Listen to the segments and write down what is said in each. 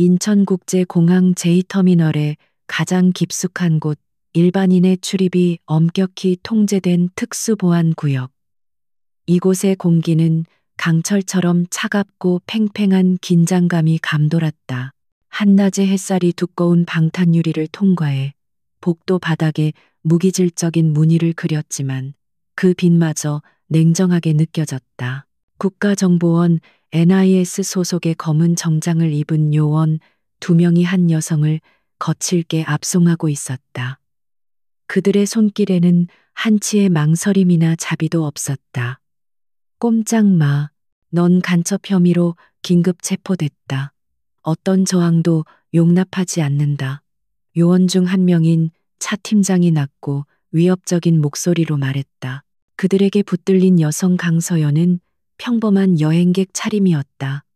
인천국제공항 J터미널의 가장 깊숙한 곳, 일반인의 출입이 엄격히 통제된 특수보안구역. 이곳의 공기는 강철처럼 차갑고 팽팽한 긴장감이 감돌았다. 한낮의 햇살이 두꺼운 방탄유리를 통과해 복도 바닥에 무기질적인 무늬를 그렸지만 그 빛마저 냉정하게 느껴졌다. 국가정보원 NIS 소속의 검은 정장을 입은 요원 2명이 한 여성을 거칠게 압송하고 있었다. 그들의 손길에는 한치의 망설임이나 자비도 없었다. 꼼짝 마. 넌 간첩 혐의로 긴급 체포됐다. 어떤 저항도 용납하지 않는다. 요원 중 한 명인 차 팀장이 낮고 위협적인 목소리로 말했다. 그들에게 붙들린 여성 강서연은 평범한 여행객 차림이었다.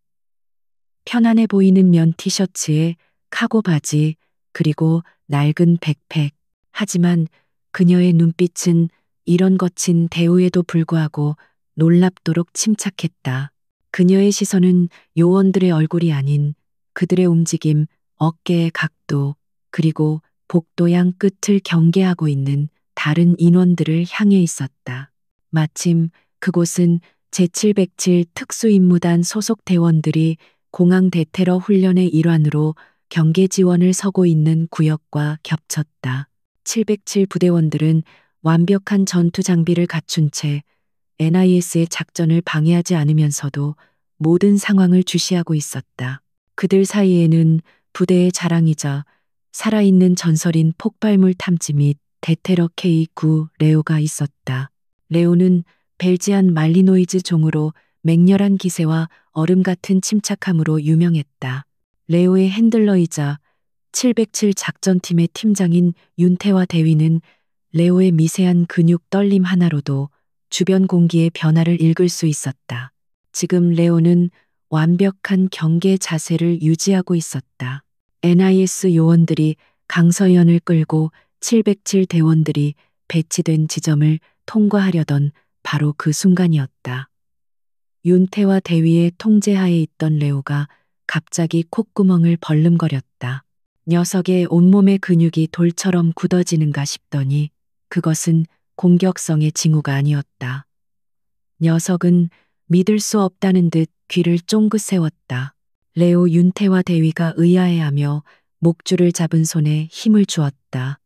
편안해 보이는 면 티셔츠에 카고 바지, 그리고 낡은 백팩. 하지만 그녀의 눈빛은 이런 거친 대우에도 불구하고 놀랍도록 침착했다. 그녀의 시선은 요원들의 얼굴이 아닌 그들의 움직임, 어깨의 각도, 그리고 복도양 끝을 경계하고 있는 다른 인원들을 향해 있었다. 마침 그곳은 제707 특수임무단 소속 대원들이 공항 대테러 훈련의 일환으로 경계 지원을 서고 있는 구역과 겹쳤다. 707 부대원들은 완벽한 전투 장비를 갖춘 채 NIS의 작전을 방해하지 않으면서도 모든 상황을 주시하고 있었다. 그들 사이에는 부대의 자랑이자 살아있는 전설인 폭발물 탐지 및 대테러 K9 레오가 있었다. 레오는 벨지안 말리노이즈 종으로 맹렬한 기세와 얼음 같은 침착함으로 유명했다. 레오의 핸들러이자 707 작전팀의 팀장인 윤태화 대위는 레오의 미세한 근육 떨림 하나로도 주변 공기의 변화를 읽을 수 있었다. 지금 레오는 완벽한 경계 자세를 유지하고 있었다. NIS 요원들이 강서연을 끌고 707 대원들이 배치된 지점을 통과하려던 바로 그 순간이었다. 윤태와 대위의 통제하에 있던 레오가 갑자기 콧구멍을 벌름거렸다. 녀석의 온몸의 근육이 돌처럼 굳어지는가 싶더니 그것은 공격성의 징후가 아니었다. 녀석은 믿을 수 없다는 듯 귀를 쫑긋 세웠다. 레오 윤태와 대위가 의아해하며 목줄을 잡은 손에 힘을 주었다.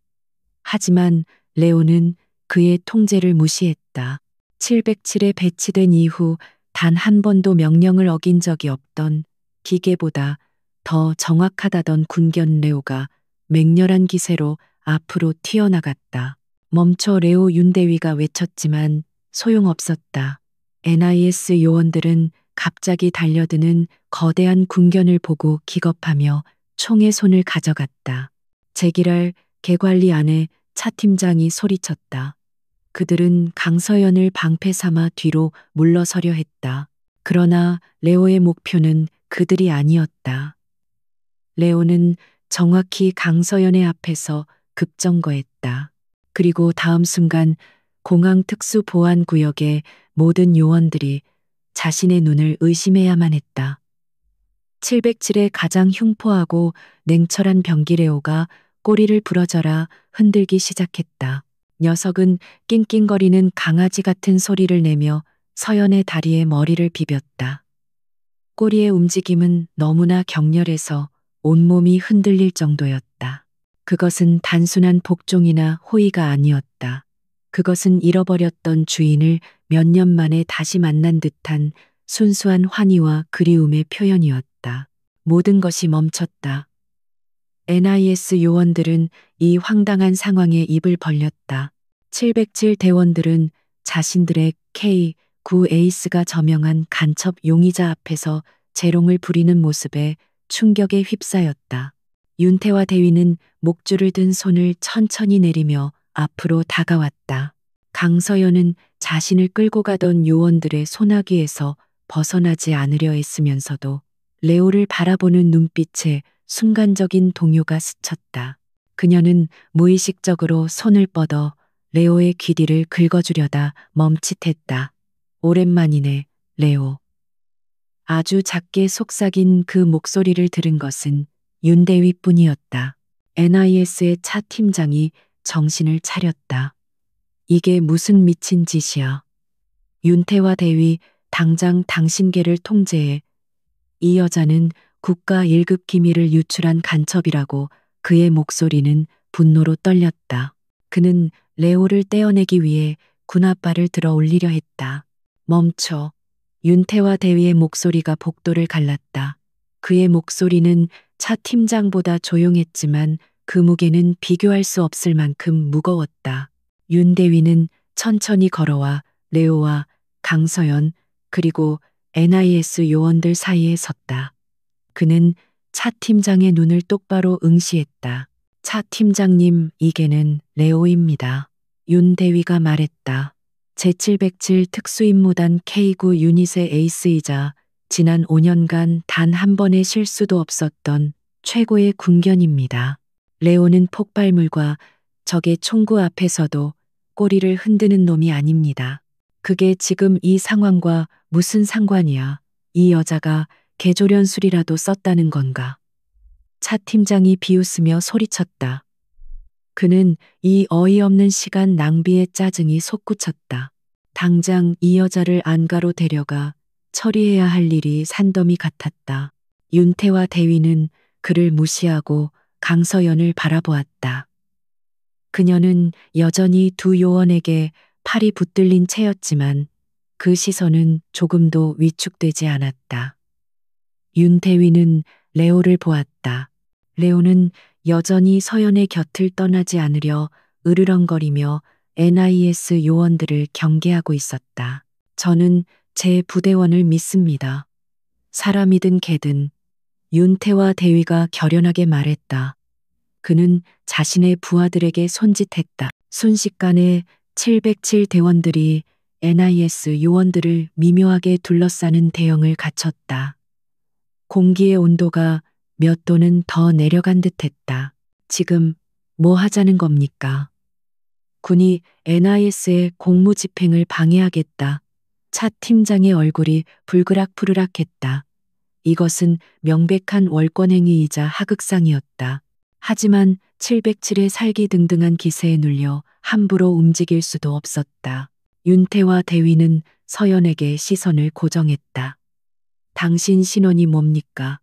하지만 레오는 그의 통제를 무시했다. 707에 배치된 이후 단 한 번도 명령을 어긴 적이 없던 기계보다 더 정확하다던 군견 레오가 맹렬한 기세로 앞으로 튀어나갔다. 멈춰 레오 윤대위가 외쳤지만 소용없었다. NIS 요원들은 갑자기 달려드는 거대한 군견을 보고 기겁하며 총의 손을 가져갔다. 제기랄 개관리 안에 차 팀장이 소리쳤다. 그들은 강서연을 방패 삼아 뒤로 물러서려 했다. 그러나 레오의 목표는 그들이 아니었다. 레오는 정확히 강서연의 앞에서 급정거했다. 그리고 다음 순간 공항 특수보안구역의 모든 요원들이 자신의 눈을 의심해야만 했다. 707의 가장 흉포하고 냉철한 병기 레오가 꼬리를 부러져라 흔들기 시작했다. 녀석은 낑낑거리는 강아지 같은 소리를 내며 서연의 다리에 머리를 비볐다. 꼬리의 움직임은 너무나 격렬해서 온몸이 흔들릴 정도였다. 그것은 단순한 복종이나 호의가 아니었다. 그것은 잃어버렸던 주인을 몇 년 만에 다시 만난 듯한 순수한 환희와 그리움의 표현이었다. 모든 것이 멈췄다. NIS 요원들은 이 황당한 상황에 입을 벌렸다. 707 대원들은 자신들의 K9 에이스가 저명한 간첩 용의자 앞에서 재롱을 부리는 모습에 충격에 휩싸였다. 윤태와 대위는 목줄을 든 손을 천천히 내리며 앞으로 다가왔다. 강서연은 자신을 끌고 가던 요원들의 소나기에서 벗어나지 않으려 애쓰면서도 레오를 바라보는 눈빛에 순간적인 동요가 스쳤다. 그녀는 무의식적으로 손을 뻗어 레오의 귀 뒤를 긁어주려다 멈칫했다. 오랜만이네, 레오. 아주 작게 속삭인 그 목소리를 들은 것은 윤대위뿐이었다. NIS의 차 팀장이 정신을 차렸다. 이게 무슨 미친 짓이야. 윤태화 대위, 당장 당신 개를 통제해. 이 여자는 국가 1급 기밀을 유출한 간첩이라고. 그의 목소리는 분노로 떨렸다. 그는 레오를 떼어내기 위해 군홧발을 들어 올리려 했다. 멈춰. 윤태화 대위의 목소리가 복도를 갈랐다. 그의 목소리는 차 팀장보다 조용했지만 그 무게는 비교할 수 없을 만큼 무거웠다. 윤 대위는 천천히 걸어와 레오와 강서연 그리고 NIS 요원들 사이에 섰다. 그는 차 팀장의 눈을 똑바로 응시했다. 차 팀장님, 이게는 레오입니다. 윤 대위가 말했다. 제707 특수임무단 K9 유닛의 에이스이자 지난 5년간 단 한 번의 실수도 없었던 최고의 군견입니다. 레오는 폭발물과 적의 총구 앞에서도 꼬리를 흔드는 놈이 아닙니다. 그게 지금 이 상황과 무슨 상관이야. 이 여자가 개조련술이라도 썼다는 건가. 차 팀장이 비웃으며 소리쳤다. 그는 이 어이없는 시간 낭비의 짜증이 솟구쳤다. 당장 이 여자를 안가로 데려가 처리해야 할 일이 산더미 같았다. 윤태화 대위는 그를 무시하고 강서연을 바라보았다. 그녀는 여전히 두 요원에게 팔이 붙들린 채였지만 그 시선은 조금도 위축되지 않았다. 윤 대위는 레오를 보았다. 레오는 여전히 서연의 곁을 떠나지 않으려 으르렁거리며 NIS 요원들을 경계하고 있었다. 저는 제 부대원을 믿습니다. 사람이든 개든. 윤태화 대위가 결연하게 말했다. 그는 자신의 부하들에게 손짓했다. 순식간에 707 대원들이 NIS 요원들을 미묘하게 둘러싸는 대형을 갖췄다. 공기의 온도가 몇 도는 더 내려간 듯했다. 지금 뭐 하자는 겁니까? 군이 NIS의 공무 집행을 방해하겠다. 차 팀장의 얼굴이 불그락푸르락했다. 이것은 명백한 월권행위이자 하극상이었다. 하지만 707의 살기등등한 기세에 눌려 함부로 움직일 수도 없었다. 윤태화 대위는 서연에게 시선을 고정했다. 당신 신원이 뭡니까?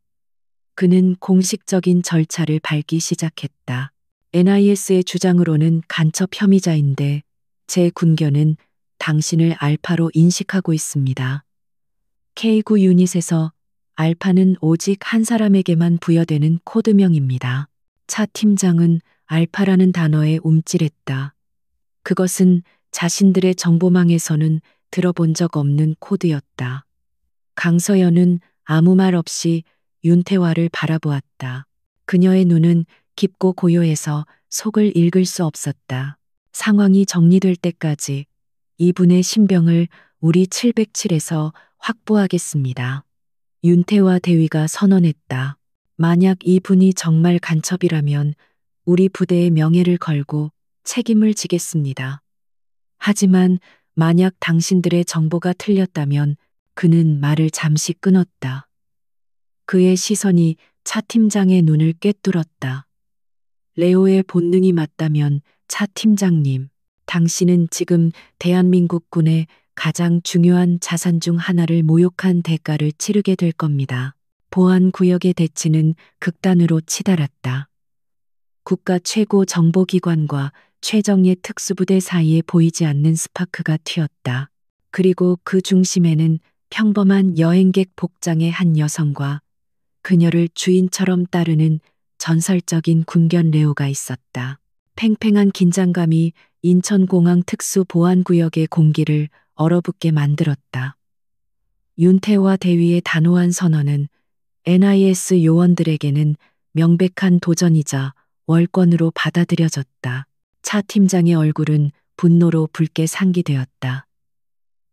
그는 공식적인 절차를 밟기 시작했다. NIS의 주장으로는 간첩 혐의자인데 제 군견은 당신을 알파로 인식하고 있습니다. K9 유닛에서 알파는 오직 한 사람에게만 부여되는 코드명입니다. 차 팀장은 알파라는 단어에 움찔했다. 그것은 자신들의 정보망에서는 들어본 적 없는 코드였다. 강서연은 아무 말 없이 윤태화를 바라보았다. 그녀의 눈은 깊고 고요해서 속을 읽을 수 없었다. 상황이 정리될 때까지 이분의 신병을 우리 707에서 확보하겠습니다. 윤태화 대위가 선언했다. 만약 이분이 정말 간첩이라면 우리 부대의 명예를 걸고 책임을 지겠습니다. 하지만 만약 당신들의 정보가 틀렸다면 그는 말을 잠시 끊었다. 그의 시선이 차 팀장의 눈을 꿰뚫었다. 레오의 본능이 맞다면 차 팀장님, 당신은 지금 대한민국 군의 가장 중요한 자산 중 하나를 모욕한 대가를 치르게 될 겁니다. 보안구역의 대치는 극단으로 치달았다. 국가 최고 정보기관과 최정예 특수부대 사이에 보이지 않는 스파크가 튀었다. 그리고 그 중심에는 평범한 여행객 복장의 한 여성과 그녀를 주인처럼 따르는 전설적인 군견 레오가 있었다. 팽팽한 긴장감이 인천공항 특수보안구역의 공기를 얼어붙게 만들었다. 윤태화 대위의 단호한 선언은 NIS 요원들에게는 명백한 도전이자 월권으로 받아들여졌다. 차 팀장의 얼굴은 분노로 붉게 상기되었다.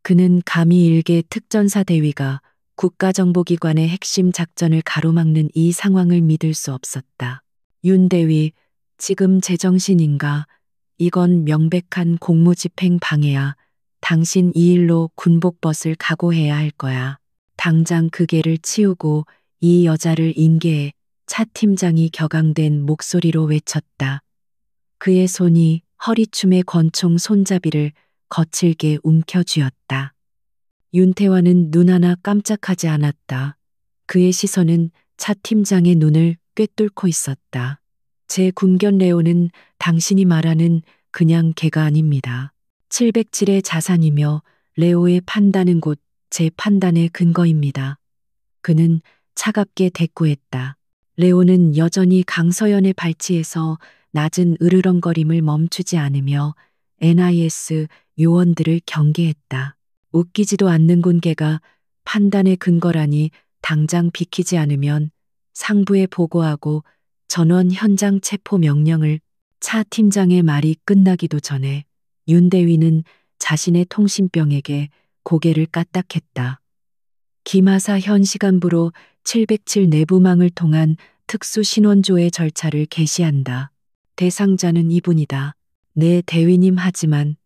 그는 감히 일개 특전사 대위가 국가정보기관의 핵심 작전을 가로막는 이 상황을 믿을 수 없었다. 윤 대위, 지금 제정신인가? 이건 명백한 공무집행 방해야. 당신 이 일로 군복벗을 각오해야 할 거야. 당장 그 개를 치우고 이 여자를 인계해. 차 팀장이 격앙된 목소리로 외쳤다. 그의 손이 허리춤의 권총 손잡이를 거칠게 움켜쥐었다. 윤태화는 눈 하나 깜짝하지 않았다. 그의 시선은 차 팀장의 눈을 꿰뚫고 있었다. 제 군견 레오는 당신이 말하는 그냥 개가 아닙니다. 707의 자산이며 레오의 판단은 곧 제 판단의 근거입니다. 그는 차갑게 대꾸했다. 레오는 여전히 강서연의 발치에서 낮은 으르렁거림을 멈추지 않으며 NIS 요원들을 경계했다. 웃기지도 않는 군개가 판단의 근거라니 당장 비키지 않으면 상부에 보고하고 전원 현장 체포 명령을. 차 팀장의 말이 끝나기도 전에 윤대위는 자신의 통신병에게 고개를 까딱했다. 김하사 현 시간부로 707 내부망을 통한 특수 신원조회 절차를 개시한다. 대상자는 이분이다. 네, 대위님. 하지만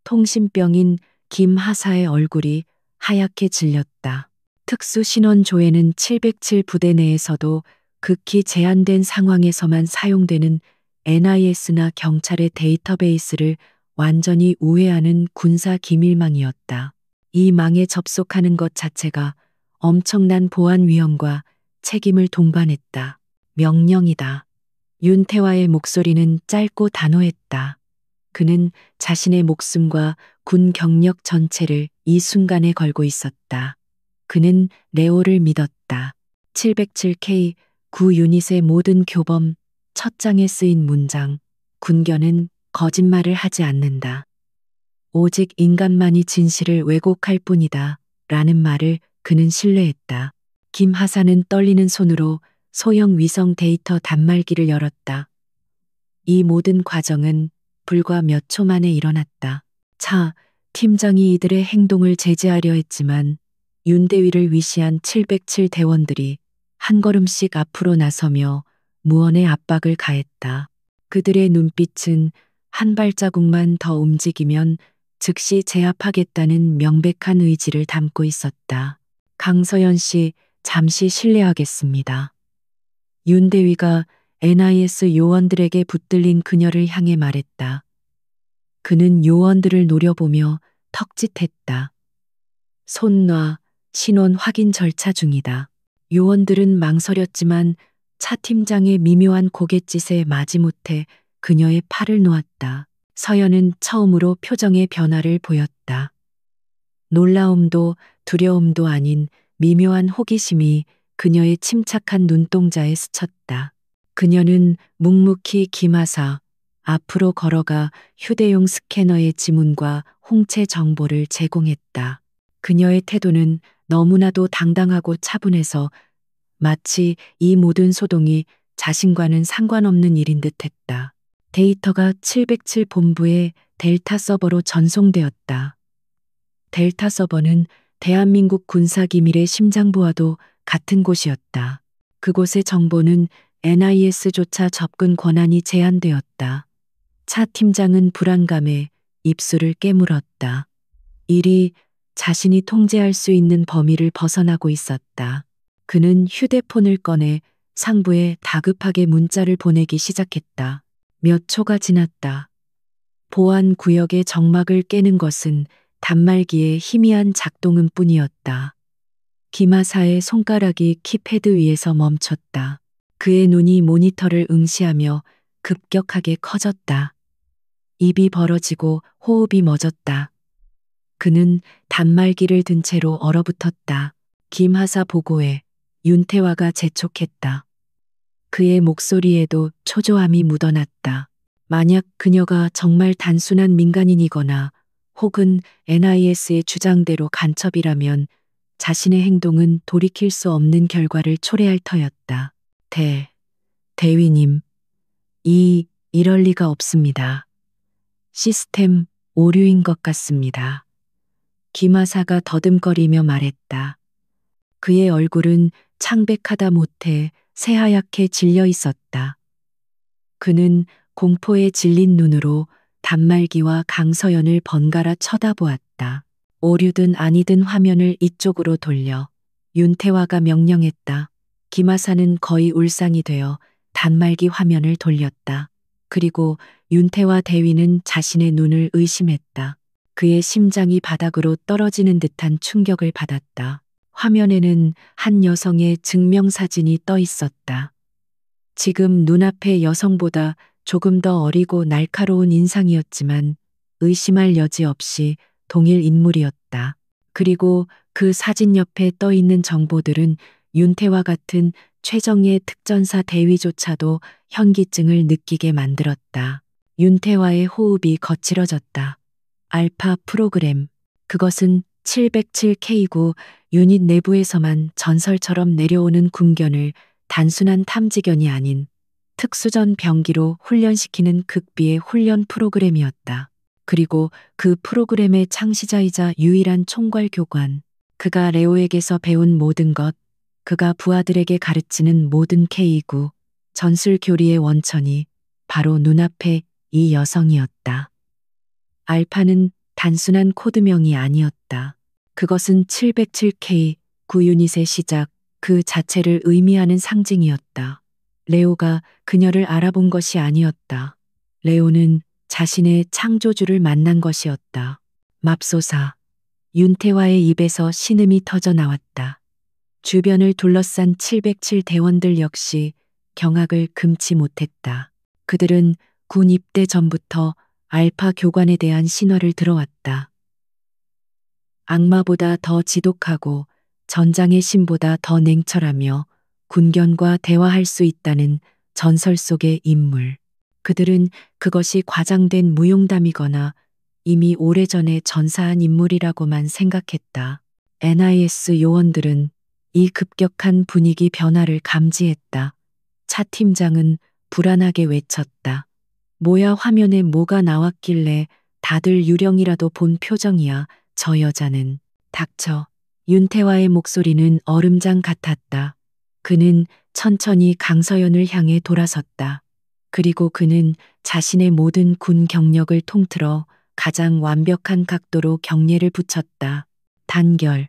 통신병인 김하사의 얼굴이 하얗게 질렸다. 특수 신원조회는 707 부대 내에서도 극히 제한된 상황에서만 사용되는 NIS나 경찰의 데이터베이스를 완전히 우회하는 군사 기밀망이었다. 이 망에 접속하는 것 자체가 엄청난 보안 위험과 책임을 동반했다. 명령이다. 윤태화의 목소리는 짧고 단호했다. 그는 자신의 목숨과 군 경력 전체를 이 순간에 걸고 있었다. 그는 레오를 믿었다. 707K 9유닛의 모든 교범 첫 장에 쓰인 문장. 군견은 거짓말을 하지 않는다. 오직 인간만이 진실을 왜곡할 뿐이다. 라는 말을 그는 신뢰했다. 김하사는 떨리는 손으로 소형 위성 데이터 단말기를 열었다. 이 모든 과정은 불과 몇 초 만에 일어났다. 차 팀장이 이들의 행동을 제재하려 했지만 윤대위를 위시한 707 대원들이 한 걸음씩 앞으로 나서며 무언의 압박을 가했다. 그들의 눈빛은 한 발자국만 더 움직이면 즉시 제압하겠다는 명백한 의지를 담고 있었다. 강서연 씨, 잠시 실례하겠습니다. 윤대위가 NIS 요원들에게 붙들린 그녀를 향해 말했다. 그는 요원들을 노려보며 턱짓했다. 손 놔, 신원 확인 절차 중이다. 요원들은 망설였지만 차 팀장의 미묘한 고갯짓에 마지못해 그녀의 팔을 놓았다. 서연은 처음으로 표정의 변화를 보였다. 놀라움도 두려움도 아닌 미묘한 호기심이 그녀의 침착한 눈동자에 스쳤다. 그녀는 묵묵히 김하사 앞으로 걸어가 휴대용 스캐너의 지문과 홍채 정보를 제공했다. 그녀의 태도는 너무나도 당당하고 차분해서 마치 이 모든 소동이 자신과는 상관없는 일인 듯했다. 데이터가 707 본부의 델타 서버로 전송되었다. 델타 서버는 대한민국 군사기밀의 심장부와도 같은 곳이었다. 그곳의 정보는 NIS조차 접근 권한이 제한되었다. 차 팀장은 불안감에 입술을 깨물었다. 일이 자신이 통제할 수 있는 범위를 벗어나고 있었다. 그는 휴대폰을 꺼내 상부에 다급하게 문자를 보내기 시작했다. 몇 초가 지났다. 보안 구역의 정막을 깨는 것은 단말기의 희미한 작동음 뿐이었다. 김하사의 손가락이 키패드 위에서 멈췄다. 그의 눈이 모니터를 응시하며 급격하게 커졌다. 입이 벌어지고 호흡이 멎었다. 그는 단말기를 든 채로 얼어붙었다. 김하사 보고에 윤태화가 재촉했다. 그의 목소리에도 초조함이 묻어났다. 만약 그녀가 정말 단순한 민간인이거나 혹은 NIS의 주장대로 간첩이라면 자신의 행동은 돌이킬 수 없는 결과를 초래할 터였다. 대위님, 이럴 리가 없습니다. 시스템 오류인 것 같습니다. 김하사가 더듬거리며 말했다. 그의 얼굴은 창백하다 못해 새하얗게 질려 있었다. 그는 공포에 질린 눈으로 단말기와 강서연을 번갈아 쳐다보았다. 오류든 아니든 화면을 이쪽으로 돌려 윤태화가 명령했다. 김하사는 거의 울상이 되어 단말기 화면을 돌렸다. 그리고 윤태화 대위는 자신의 눈을 의심했다. 그의 심장이 바닥으로 떨어지는 듯한 충격을 받았다. 화면에는 한 여성의 증명사진이 떠 있었다. 지금 눈앞의 여성보다 조금 더 어리고 날카로운 인상이었지만 의심할 여지 없이 동일 인물이었다. 그리고 그 사진 옆에 떠 있는 정보들은 윤태와 같은 최정예 특전사 대위조차도 현기증을 느끼게 만들었다. 윤태와의 호흡이 거칠어졌다. 알파 프로그램. 그것은 707K구 유닛 내부에서만 전설처럼 내려오는 군견을 단순한 탐지견이 아닌 특수전 병기로 훈련시키는 극비의 훈련 프로그램이었다. 그리고 그 프로그램의 창시자이자 유일한 총괄 교관. 그가 레오에게서 배운 모든 것, 그가 부하들에게 가르치는 모든 K구, 전술 교리의 원천이 바로 눈앞에 이 여성이었다. 알파는 단순한 코드명이 아니었다. 그것은 707K 9유닛의 시작 그 자체를 의미하는 상징이었다. 레오가 그녀를 알아본 것이 아니었다. 레오는 자신의 창조주를 만난 것이었다. 맙소사. 윤태화의 입에서 신음이 터져 나왔다. 주변을 둘러싼 707 대원들 역시 경악을 금치 못했다. 그들은 군 입대 전부터 알파 교관에 대한 신화를 들어왔다. 악마보다 더 지독하고 전장의 신보다 더 냉철하며 군견과 대화할 수 있다는 전설 속의 인물. 그들은 그것이 과장된 무용담이거나 이미 오래전에 전사한 인물이라고만 생각했다. NIS 요원들은 이 급격한 분위기 변화를 감지했다. 차 팀장은 불안하게 외쳤다. 뭐야 화면에 뭐가 나왔길래 다들 유령이라도 본 표정이야. 저 여자는. 닥쳐. 윤태화의 목소리는 얼음장 같았다. 그는 천천히 강서연을 향해 돌아섰다. 그리고 그는 자신의 모든 군 경력을 통틀어 가장 완벽한 각도로 경례를 붙였다. 단결.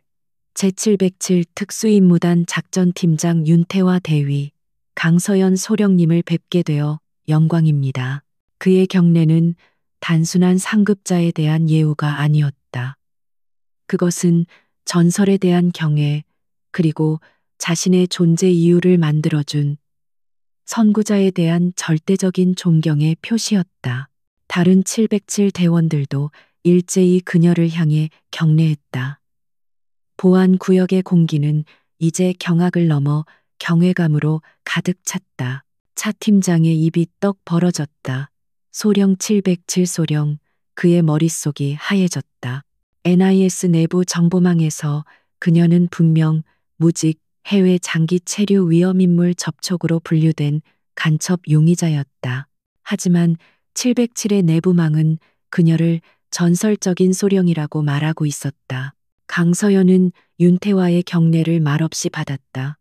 제707 특수임무단 작전팀장 윤태화 대위, 강서연 소령님을 뵙게 되어 영광입니다. 그의 경례는 단순한 상급자에 대한 예우가 아니었다. 그것은 전설에 대한 경애, 그리고 자신의 존재 이유를 만들어준 선구자에 대한 절대적인 존경의 표시였다. 다른 707 대원들도 일제히 그녀를 향해 경례했다. 보안 구역의 공기는 이제 경악을 넘어 경외감으로 가득 찼다. 차 팀장의 입이 떡 벌어졌다. 소령 707 소령, 그의 머릿속이 하얘졌다. NIS 내부 정보망에서 그녀는 분명 무직 해외 장기 체류 위험인물 접촉으로 분류된 간첩 용의자였다. 하지만 707의 내부망은 그녀를 전설적인 소령이라고 말하고 있었다. 강서연은 윤태화의 경례를 말없이 받았다.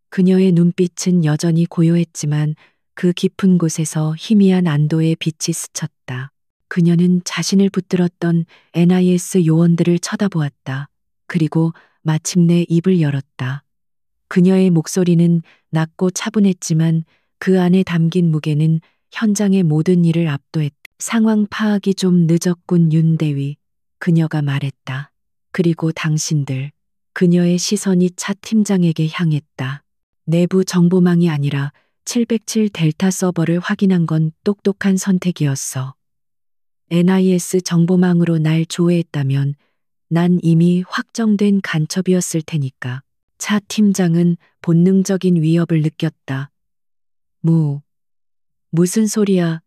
그녀의 눈빛은 여전히 고요했지만 그 깊은 곳에서 희미한 안도의 빛이 스쳤다. 그녀는 자신을 붙들었던 NIS 요원들을 쳐다보았다. 그리고 마침내 입을 열었다. 그녀의 목소리는 낮고 차분했지만 그 안에 담긴 무게는 현장의 모든 일을 압도했다. 상황 파악이 좀 늦었군 윤대위. 그녀가 말했다. 그리고 당신들. 그녀의 시선이 차 팀장에게 향했다. 내부 정보망이 아니라 707 델타 서버를 확인한 건 똑똑한 선택이었어. NIS 정보망으로 날 조회했다면 난 이미 확정된 간첩이었을 테니까. 차 팀장은 본능적인 위협을 느꼈다. 무슨 소리야.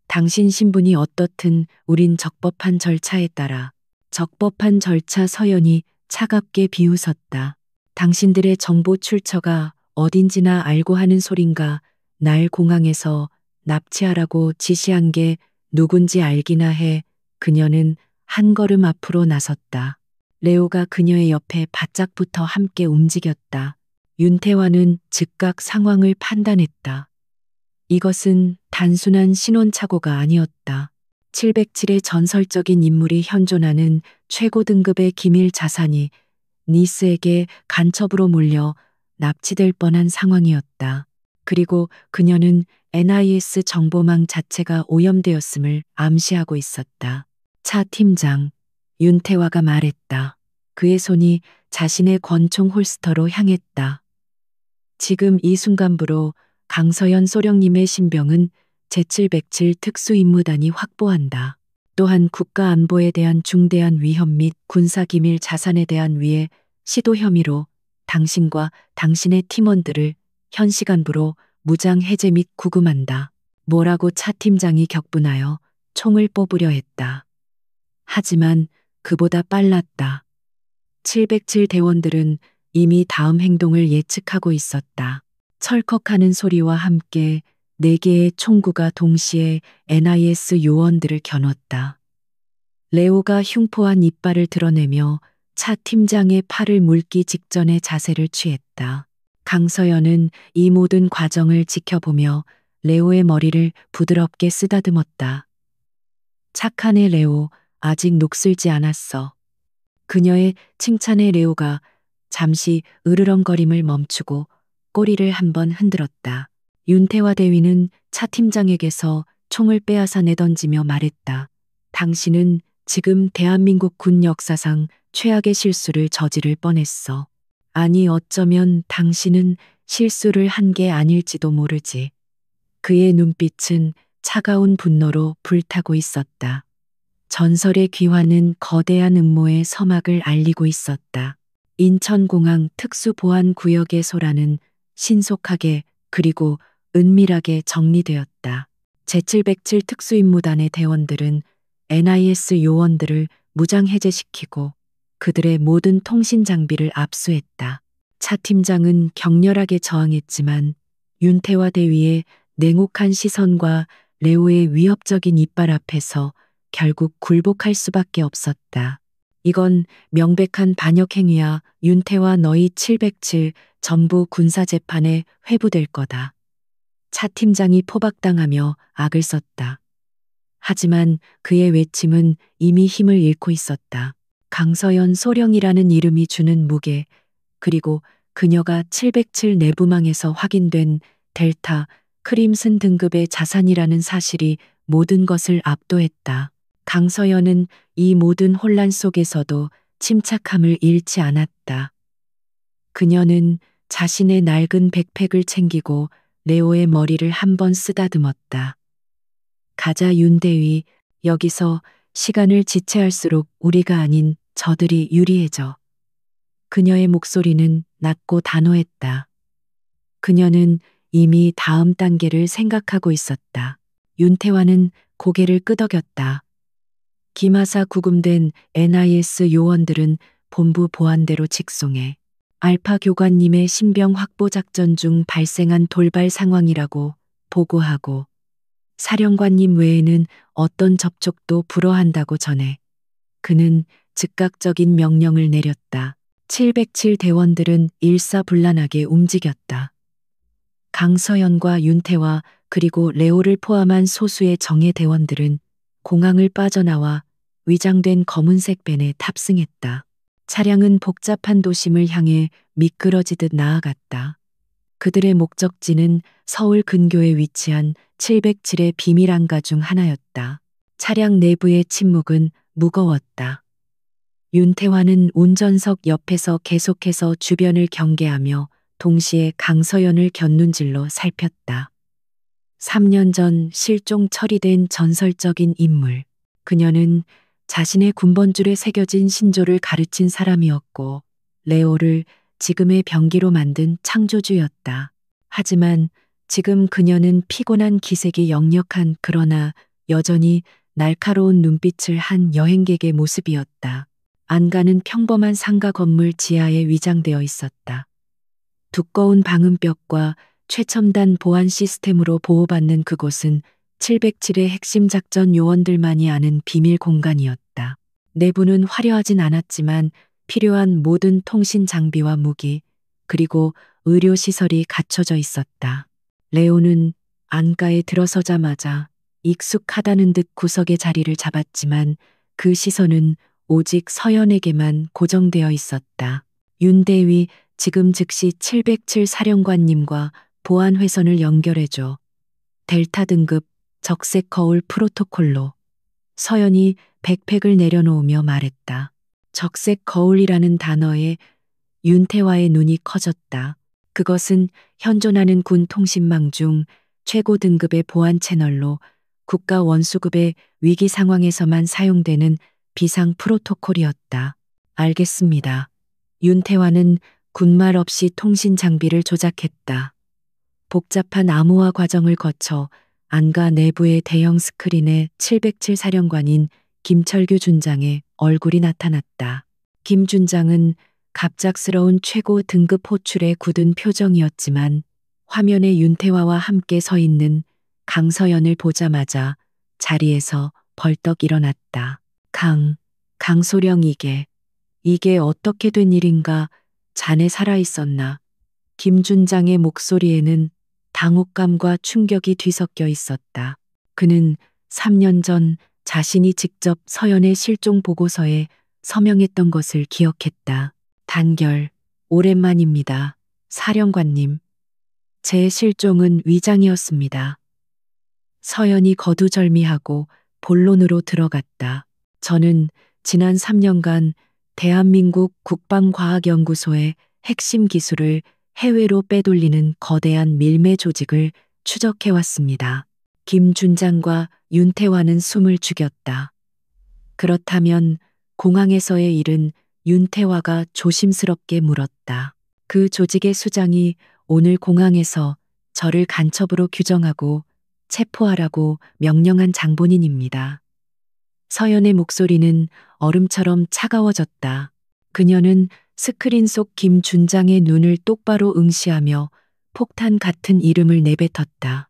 당신 신분이 어떻든 우린 적법한 절차에 따라. 적법한 절차. 서연이 차갑게 비웃었다. 당신들의 정보 출처가 어딘지나 알고 하는 소린가. 날 공항에서 납치하라고 지시한 게 누군지 알기나 해. 그녀는 한 걸음 앞으로 나섰다. 레오가 그녀의 옆에 바짝 붙어 함께 움직였다. 윤태화는 즉각 상황을 판단했다. 이것은 단순한 신원착오가 아니었다. 707의 전설적인 인물이 현존하는 최고 등급의 기밀 자산이 니스에게 간첩으로 몰려 납치될 뻔한 상황이었다. 그리고 그녀는 NIS 정보망 자체가 오염되었음을 암시하고 있었다. 차 팀장, 윤태화가 말했다. 그의 손이 자신의 권총 홀스터로 향했다. 지금 이 순간부로 강서연 소령님의 신병은 제707 특수임무단이 확보한다. 또한 국가 안보에 대한 중대한 위협 및 군사기밀 자산에 대한 위해 시도 혐의로 당신과 당신의 팀원들을 현 시간부로 무장 해제 및 구금한다. 뭐라고 차 팀장이 격분하여 총을 뽑으려 했다. 하지만 그보다 빨랐다. 707 대원들은 이미 다음 행동을 예측하고 있었다. 철컥하는 소리와 함께 4개의 총구가 동시에 NIS 요원들을 겨눴다. 레오가 흉포한 이빨을 드러내며 차 팀장의 팔을 물기 직전의 자세를 취했다. 강서연은 이 모든 과정을 지켜보며 레오의 머리를 부드럽게 쓰다듬었다. 착하네 레오, 아직 녹슬지 않았어. 그녀의 칭찬에 레오가 잠시 으르렁거림을 멈추고 꼬리를 한번 흔들었다. 윤태화 대위는 차 팀장에게서 총을 빼앗아 내던지며 말했다. 당신은 지금 대한민국 군 역사상 최악의 실수를 저지를 뻔했어. 아니 어쩌면 당신은 실수를 한 게 아닐지도 모르지. 그의 눈빛은 차가운 분노로 불타고 있었다. 전설의 귀환은 거대한 음모의 서막을 알리고 있었다. 인천공항 특수보안구역의 소란은 신속하게 그리고 은밀하게 정리되었다. 제707 특수임무단의 대원들은 NIS 요원들을 무장해제시키고 그들의 모든 통신 장비를 압수했다. 차 팀장은 격렬하게 저항했지만 윤태화 대위의 냉혹한 시선과 레오의 위협적인 이빨 앞에서 결국 굴복할 수밖에 없었다. 이건 명백한 반역 행위야. 윤태화 너희 707 전부 군사재판에 회부될 거다. 차 팀장이 포박당하며 악을 썼다. 하지만 그의 외침은 이미 힘을 잃고 있었다. 강서연 소령이라는 이름이 주는 무게, 그리고 그녀가 707 내부망에서 확인된 델타, 크림슨 등급의 자산이라는 사실이 모든 것을 압도했다. 강서연은 이 모든 혼란 속에서도 침착함을 잃지 않았다. 그녀는 자신의 낡은 백팩을 챙기고 레오의 머리를 한번 쓰다듬었다. 가자 윤대위, 여기서 시간을 지체할수록 우리가 아닌 저들이 유리해져. 그녀의 목소리는 낮고 단호했다. 그녀는 이미 다음 단계를 생각하고 있었다. 윤태화는 고개를 끄덕였다. 기마사 구금된 NIS 요원들은 본부 보안대로 직송해. 알파 교관님의 신병 확보 작전 중 발생한 돌발 상황이라고 보고하고 사령관님 외에는 어떤 접촉도 불허한다고 전해. 그는 즉각적인 명령을 내렸다. 707 대원들은 일사불란하게 움직였다. 강서연과 윤태화 그리고 레오를 포함한 소수의 정예 대원들은 공항을 빠져나와 위장된 검은색 벤에 탑승했다. 차량은 복잡한 도심을 향해 미끄러지듯 나아갔다. 그들의 목적지는 서울 근교에 위치한 707의 비밀 안가 중 하나였다. 차량 내부의 침묵은 무거웠다. 윤태화는 운전석 옆에서 계속해서 주변을 경계하며 동시에 강서연을 곁눈질로 살폈다. 3년 전 실종 처리된 전설적인 인물. 그녀는 자신의 군번줄에 새겨진 신조를 가르친 사람이었고 레오를 지금의 병기로 만든 창조주였다. 하지만 지금 그녀는 피곤한 기색이 역력한 그러나 여전히 날카로운 눈빛을 한 여행객의 모습이었다. 안가는 평범한 상가 건물 지하에 위장되어 있었다. 두꺼운 방음벽과 최첨단 보안 시스템으로 보호받는 그곳은 707의 핵심 작전 요원들만이 아는 비밀 공간이었다. 내부는 화려하진 않았지만 필요한 모든 통신 장비와 무기, 그리고 의료시설이 갖춰져 있었다. 레오는 안가에 들어서자마자 익숙하다는 듯 구석의 자리를 잡았지만 그 시선은 오직 서연에게만 고정되어 있었다. 윤대위, 지금 즉시 707 사령관님과 보안회선을 연결해줘. 델타 등급 적색 거울 프로토콜로. 서연이 백팩을 내려놓으며 말했다. 적색 거울이라는 단어에 윤태화의 눈이 커졌다. 그것은 현존하는 군 통신망 중 최고 등급의 보안 채널로 국가 원수급의 위기 상황에서만 사용되는 비상 프로토콜이었다. 알겠습니다. 윤태화는 군말 없이 통신 장비를 조작했다. 복잡한 암호화 과정을 거쳐 안가 내부의 대형 스크린에 707 사령관인 김철규 준장의 얼굴이 나타났다. 김 준장은 갑작스러운 최고 등급 호출에 굳은 표정이었지만 화면에 윤태화와 함께 서 있는 강서연을 보자마자 자리에서 벌떡 일어났다. 강소령, 이게 어떻게 된 일인가? 자네 살아있었나? 김 준장의 목소리에는 당혹감과 충격이 뒤섞여 있었다. 그는 3년 전 자신이 직접 서연의 실종 보고서에 서명했던 것을 기억했다. 단결, 오랜만입니다. 사령관님. 제 실종은 위장이었습니다. 서연이 거두절미하고 본론으로 들어갔다. 저는 지난 3년간 대한민국 국방과학연구소의 핵심 기술을 해외로 빼돌리는 거대한 밀매 조직을 추적해왔습니다. 김 준장과 윤태화는 숨을 죽였다. 그렇다면 공항에서의 일은? 윤태화가 조심스럽게 물었다. 그 조직의 수장이 오늘 공항에서 저를 간첩으로 규정하고 체포하라고 명령한 장본인입니다. 서연의 목소리는 얼음처럼 차가워졌다. 그녀는 스크린 속 김 준장의 눈을 똑바로 응시하며 폭탄 같은 이름을 내뱉었다.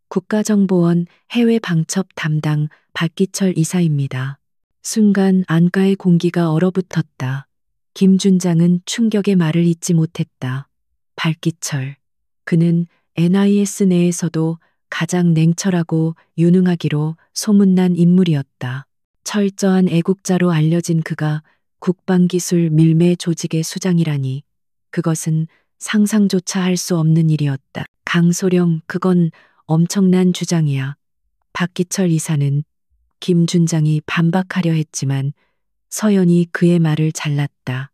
국가정보원 해외 방첩 담당 박기철 이사입니다. 순간 안가의 공기가 얼어붙었다. 김 준장은 충격의 말을 잇지 못했다. 박기철. 그는 NIS 내에서도 가장 냉철하고 유능하기로 소문난 인물이었다. 철저한 애국자로 알려진 그가 국방기술 밀매 조직의 수장이라니 그것은 상상조차 할 수 없는 일이었다. 강소령, 그건 엄청난 주장이야. 박기철 이사는 김 준장이 반박하려 했지만 서연이 그의 말을 잘랐다.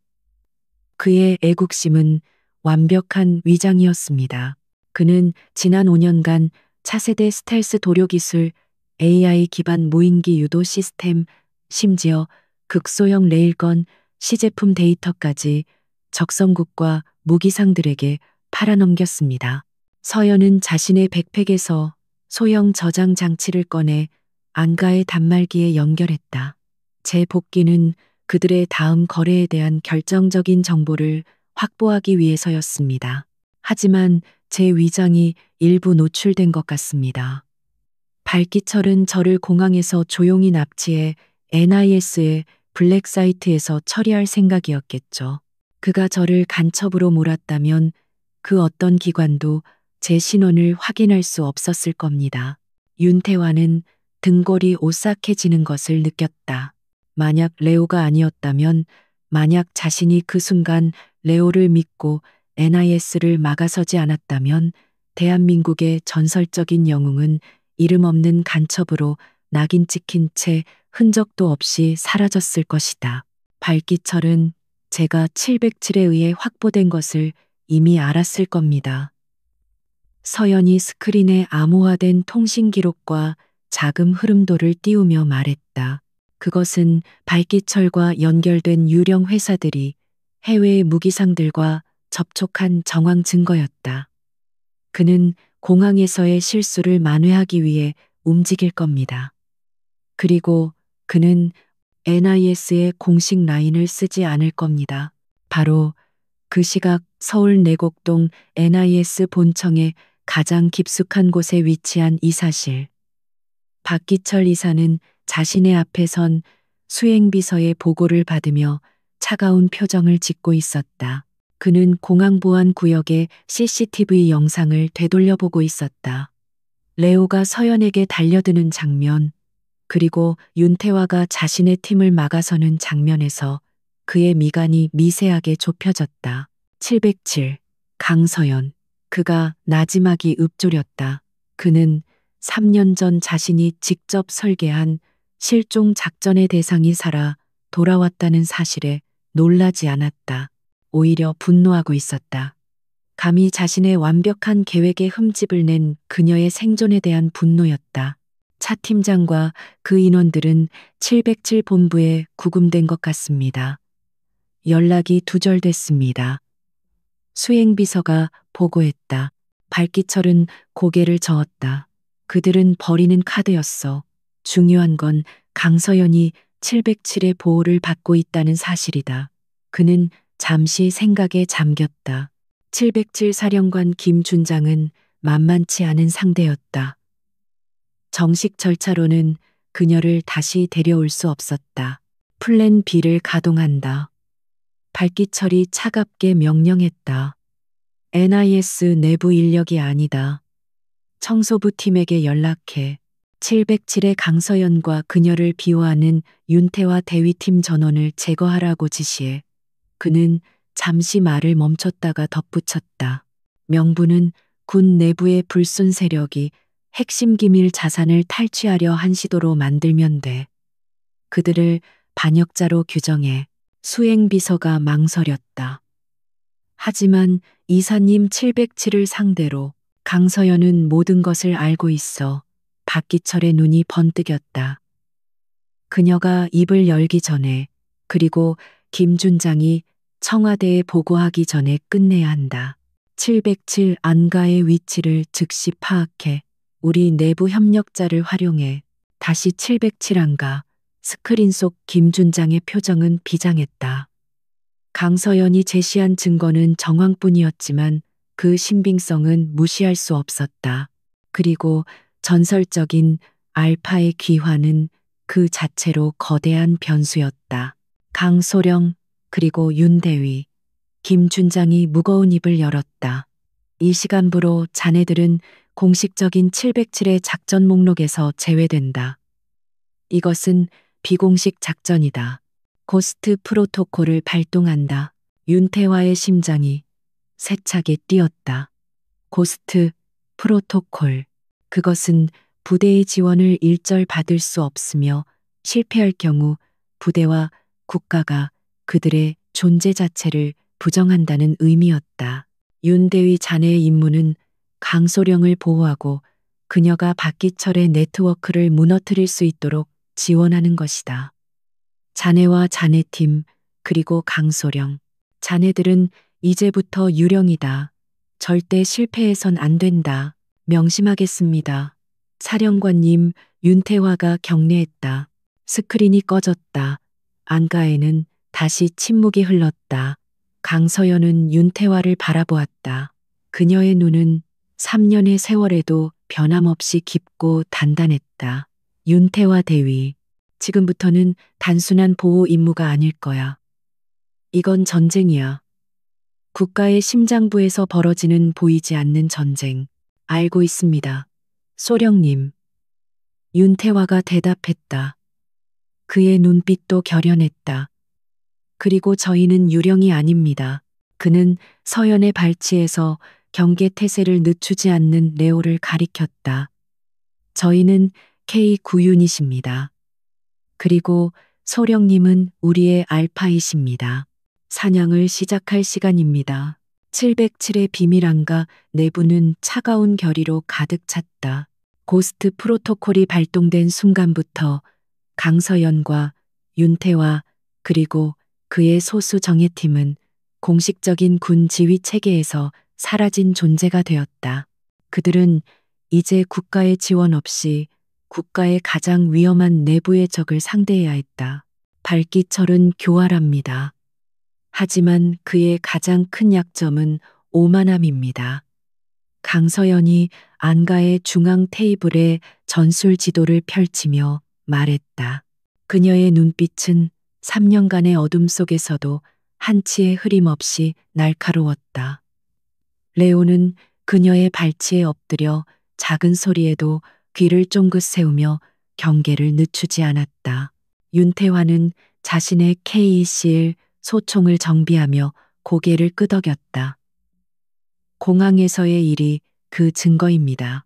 그의 애국심은 완벽한 위장이었습니다. 그는 지난 5년간 차세대 스텔스 도료 기술, AI 기반 무인기 유도 시스템, 심지어 극소형 레일건, 시제품 데이터까지 적성국과 무기상들에게 팔아넘겼습니다. 서연은 자신의 백팩에서 소형 저장 장치를 꺼내 안가의 단말기에 연결했다. 제 복귀는 그들의 다음 거래에 대한 결정적인 정보를 확보하기 위해서였습니다. 하지만 제 위장이 일부 노출된 것 같습니다. 발기철은 저를 공항에서 조용히 납치해 NIS의 블랙사이트에서 처리할 생각이었겠죠. 그가 저를 간첩으로 몰았다면 그 어떤 기관도 제 신원을 확인할 수 없었을 겁니다. 윤태화는 등골이 오싹해지는 것을 느꼈다. 만약 레오가 아니었다면, 만약 자신이 그 순간 레오를 믿고 NIS를 막아서지 않았다면 대한민국의 전설적인 영웅은 이름 없는 간첩으로 낙인 찍힌 채 흔적도 없이 사라졌을 것이다. 발기철은 제가 707에 의해 확보된 것을 이미 알았을 겁니다. 서연이 스크린에 암호화된 통신 기록과 자금 흐름도를 띄우며 말했다. 그것은 발기철과 연결된 유령 회사들이 해외의 무기상들과 접촉한 정황 증거였다. 그는 공항에서의 실수를 만회하기 위해 움직일 겁니다. 그리고 그는 NIS의 공식 라인을 쓰지 않을 겁니다. 바로 그 시각 서울 내곡동 NIS 본청의 가장 깊숙한 곳에 위치한 이사실. 박기철 이사는 자신의 앞에 선 수행비서의 보고를 받으며 차가운 표정을 짓고 있었다. 그는 공항보안구역의 CCTV 영상을 되돌려보고 있었다. 레오가 서연에게 달려드는 장면, 그리고 윤태화가 자신의 팀을 막아서는 장면에서 그의 미간이 미세하게 좁혀졌다. 707. 강서연. 그가 나지막이 읊조렸다. 그는 3년 전 자신이 직접 설계한 실종 작전의 대상이 살아 돌아왔다는 사실에 놀라지 않았다. 오히려 분노하고 있었다. 감히 자신의 완벽한 계획에 흠집을 낸 그녀의 생존에 대한 분노였다. 차 팀장과 그 인원들은 707 본부에 구금된 것 같습니다. 연락이 두절됐습니다. 수행비서가 보고했다. 발기철은 고개를 저었다. 그들은 버리는 카드였어. 중요한 건 강서연이 707의 보호를 받고 있다는 사실이다. 그는 잠시 생각에 잠겼다. 707 사령관 김준장은 만만치 않은 상대였다. 정식 절차로는 그녀를 다시 데려올 수 없었다. 플랜 B를 가동한다. 발기철이 차갑게 명령했다. NIS 내부 인력이 아니다. 청소부 팀에게 연락해 707의 강서연과 그녀를 비호하는 윤태와 대위팀 전원을 제거하라고 지시해. 그는 잠시 말을 멈췄다가 덧붙였다. 명분은 군 내부의 불순 세력이 핵심 기밀 자산을 탈취하려 한 시도로 만들면 돼. 그들을 반역자로 규정해. 수행비서가 망설였다. 하지만 이사님 707을 상대로 강서연은 모든 것을 알고 있어. 박기철의 눈이 번뜩였다. 그녀가 입을 열기 전에, 그리고 김준장이 청와대에 보고하기 전에 끝내야 한다. 707 안가의 위치를 즉시 파악해 우리 내부 협력자를 활용해. 다시 707 안가. 스크린 속 김준장의 표정은 비장했다. 강서연이 제시한 증거는 정황뿐이었지만 그 신빙성은 무시할 수 없었다. 그리고 전설적인 알파의 귀환은 그 자체로 거대한 변수였다. 강소령, 그리고 윤대위, 김준장이 무거운 입을 열었다. 이 시간부로 자네들은 공식적인 707의 작전 목록에서 제외된다. 이것은 비공식 작전이다. 고스트 프로토콜을 발동한다. 윤태화의 심장이 세차게 뛰었다. 고스트 프로토콜. 그것은 부대의 지원을 일절 받을 수 없으며 실패할 경우 부대와 국가가 그들의 존재 자체를 부정한다는 의미였다. 윤대위 자네의 임무는 강소령을 보호하고 그녀가 박기철의 네트워크를 무너뜨릴 수 있도록 지원하는 것이다. 자네와 자네팀, 그리고 강소령. 자네들은 이제부터 유령이다. 절대 실패해선 안 된다. 명심하겠습니다. 사령관님, 윤태화가 격려했다. 스크린이 꺼졌다. 안가에는 다시 침묵이 흘렀다. 강서연은 윤태화를 바라보았다. 그녀의 눈은 3년의 세월에도 변함없이 깊고 단단했다. 윤태화 대위, 지금부터는 단순한 보호 임무가 아닐 거야. 이건 전쟁이야. 국가의 심장부에서 벌어지는 보이지 않는 전쟁. 알고 있습니다. 소령님. 윤태화가 대답했다. 그의 눈빛도 결연했다. 그리고 저희는 유령이 아닙니다. 그는 서연의 발치에서 경계 태세를 늦추지 않는 레오를 가리켰다. 저희는 K9유닛입니다. 그리고 소령님은 우리의 알파이십니다. 사냥을 시작할 시간입니다. 707의 비밀안가 내부는 차가운 결의로 가득 찼다. 고스트 프로토콜이 발동된 순간부터 강서연과 윤태화, 그리고 그의 소수 정예팀은 공식적인 군 지휘 체계에서 사라진 존재가 되었다. 그들은 이제 국가의 지원 없이 국가의 가장 위험한 내부의 적을 상대해야 했다. 발기철은 교활합니다. 하지만 그의 가장 큰 약점은 오만함입니다. 강서연이 안가의 중앙 테이블에 전술 지도를 펼치며 말했다. 그녀의 눈빛은 3년간의 어둠 속에서도 한치의 흐림 없이 날카로웠다. 레오는 그녀의 발치에 엎드려 작은 소리에도 귀를 쫑긋 세우며 경계를 늦추지 않았다. 윤태화는 자신의 KECL 소총을 정비하며 고개를 끄덕였다. 공항에서의 일이 그 증거입니다.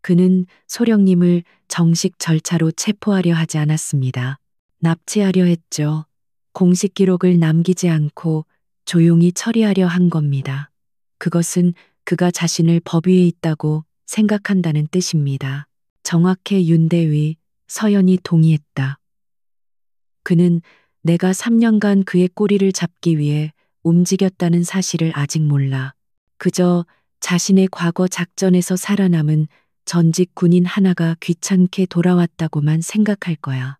그는 소령님을 정식 절차로 체포하려 하지 않았습니다. 납치하려 했죠. 공식 기록을 남기지 않고 조용히 처리하려 한 겁니다. 그것은 그가 자신을 법 위에 있다고 생각한다는 뜻입니다. 정확해 윤대위, 서연이 동의했다. 그는 내가 3년간 그의 꼬리를 잡기 위해 움직였다는 사실을 아직 몰라. 그저 자신의 과거 작전에서 살아남은 전직 군인 하나가 귀찮게 돌아왔다고만 생각할 거야.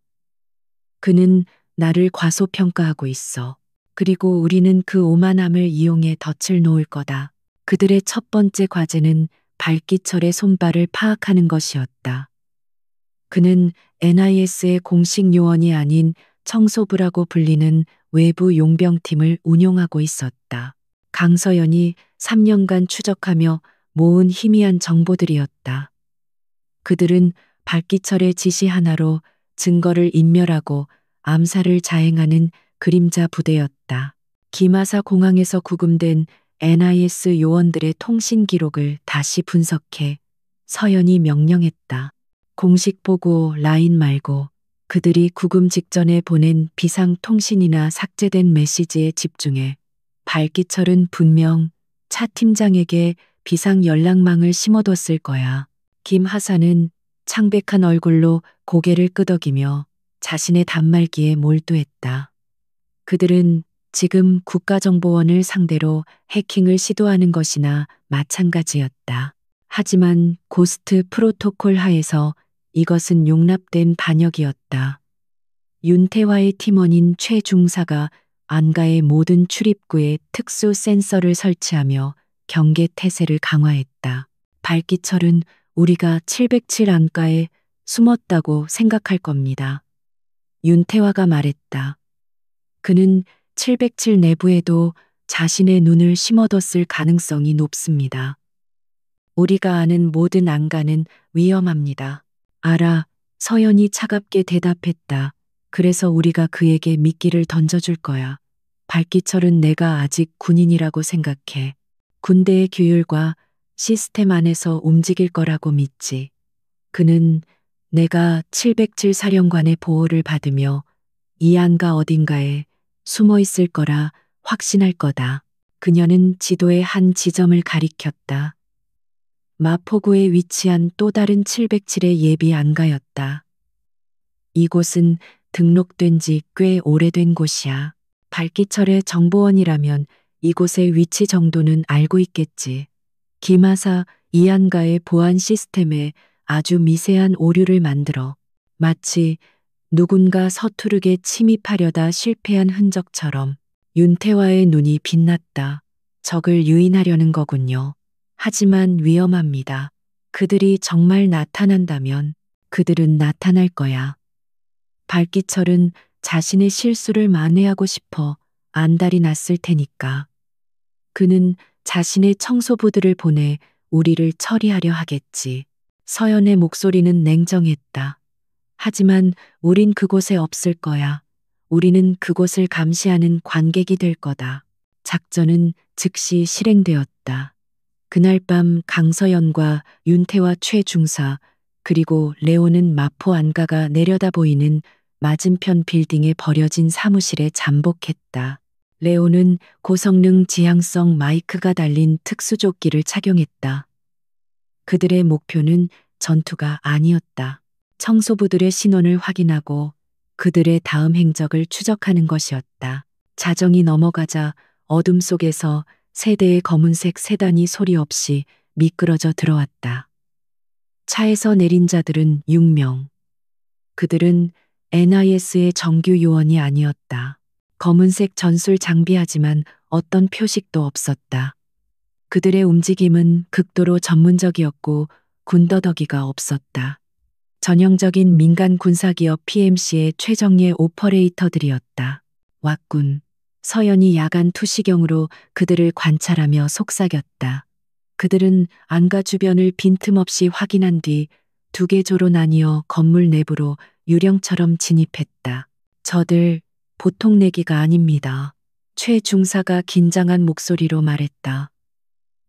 그는 나를 과소평가하고 있어. 그리고 우리는 그 오만함을 이용해 덫을 놓을 거다. 그들의 첫 번째 과제는 발기철의 손발을 파악하는 것이었다. 그는 NIS의 공식 요원이 아닌 청소부라고 불리는 외부 용병팀을 운용하고 있었다. 강서연이 3년간 추적하며 모은 희미한 정보들이었다. 그들은 발기철의 지시 하나로 증거를 인멸하고 암살을 자행하는 그림자 부대였다. 기마사 공항에서 구금된 NIS 요원들의 통신 기록을 다시 분석해 서연이 명령했다. 공식 보고 라인 말고 그들이 구금 직전에 보낸 비상 통신이나 삭제된 메시지에 집중해. 발기철은 분명 차 팀장에게 비상 연락망을 심어뒀을 거야. 김하사는 창백한 얼굴로 고개를 끄덕이며 자신의 단말기에 몰두했다. 그들은 지금 국가정보원을 상대로 해킹을 시도하는 것이나 마찬가지였다. 하지만 고스트 프로토콜 하에서 이것은 용납된 반역이었다. 윤태화의 팀원인 최 중사가 안가의 모든 출입구에 특수 센서를 설치하며 경계 태세를 강화했다. 발기철은 우리가 707 안가에 숨었다고 생각할 겁니다. 윤태화가 말했다. 그는 707 내부에도 자신의 눈을 심어뒀을 가능성이 높습니다. 우리가 아는 모든 안가는 위험합니다. 알아, 서연이 차갑게 대답했다. 그래서 우리가 그에게 미끼를 던져줄 거야. 발기철은 내가 아직 군인이라고 생각해. 군대의 규율과 시스템 안에서 움직일 거라고 믿지. 그는 내가 707 사령관의 보호를 받으며 이 안가 어딘가에 숨어 있을 거라 확신할 거다. 그녀는 지도의 한 지점을 가리켰다. 마포구에 위치한 또 다른 707의 예비 안가였다. 이곳은 등록된 지 꽤 오래된 곳이야. 발기철의 정보원이라면 이곳의 위치 정도는 알고 있겠지. 김하사 이안가의 보안 시스템에 아주 미세한 오류를 만들어 마치 누군가 서투르게 침입하려다 실패한 흔적처럼. 윤태화의 눈이 빛났다. 적을 유인하려는 거군요. 하지만 위험합니다. 그들이 정말 나타난다면 그들은 나타날 거야. 발기철은 자신의 실수를 만회하고 싶어 안달이 났을 테니까. 그는 자신의 청소부들을 보내 우리를 처리하려 하겠지. 서연의 목소리는 냉정했다. 하지만 우린 그곳에 없을 거야. 우리는 그곳을 감시하는 관객이 될 거다. 작전은 즉시 실행되었다. 그날 밤 강서연과 윤태와 최중사 그리고 레오는 마포 안가가 내려다 보이는 맞은편 빌딩에 버려진 사무실에 잠복했다. 레오는 고성능 지향성 마이크가 달린 특수조끼를 착용했다. 그들의 목표는 전투가 아니었다. 청소부들의 신원을 확인하고 그들의 다음 행적을 추적하는 것이었다. 자정이 넘어가자 어둠 속에서 세 대의 검은색 세단이 소리 없이 미끄러져 들어왔다. 차에서 내린 자들은 6명. 그들은 NIS의 정규 요원이 아니었다. 검은색 전술 장비하지만 어떤 표식도 없었다. 그들의 움직임은 극도로 전문적이었고 군더더기가 없었다. 전형적인 민간 군사기업 PMC의 최정예 오퍼레이터들이었다. 왔군. 서연이 야간 투시경으로 그들을 관찰하며 속삭였다. 그들은 안가 주변을 빈틈없이 확인한 뒤 두 개 조로 나뉘어 건물 내부로 유령처럼 진입했다. 저들 보통 내기가 아닙니다. 최 중사가 긴장한 목소리로 말했다.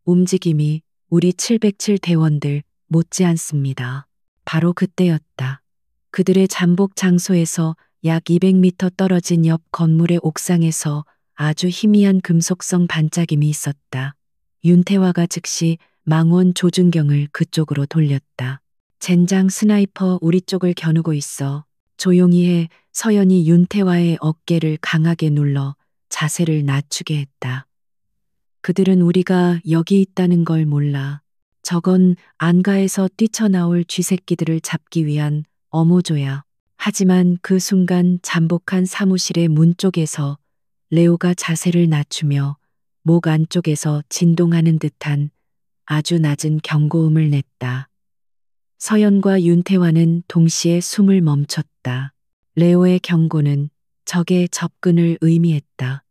움직임이 우리 707 대원들 못지않습니다. 바로 그때였다. 그들의 잠복 장소에서 약 200m 떨어진 옆 건물의 옥상에서 아주 희미한 금속성 반짝임이 있었다. 윤태화가 즉시 망원 조준경을 그쪽으로 돌렸다. 젠장 스나이퍼 우리 쪽을 겨누고 있어. 조용히 해. 서연이 윤태화의 어깨를 강하게 눌러 자세를 낮추게 했다. 그들은 우리가 여기 있다는 걸 몰라. 저건 안가에서 뛰쳐나올 쥐새끼들을 잡기 위한 어모조야. 하지만 그 순간 잠복한 사무실의 문 쪽에서 레오가 자세를 낮추며 목 안쪽에서 진동하는 듯한 아주 낮은 경고음을 냈다. 서연과 윤태화는 동시에 숨을 멈췄다. 레오의 경고는 적의 접근을 의미했다.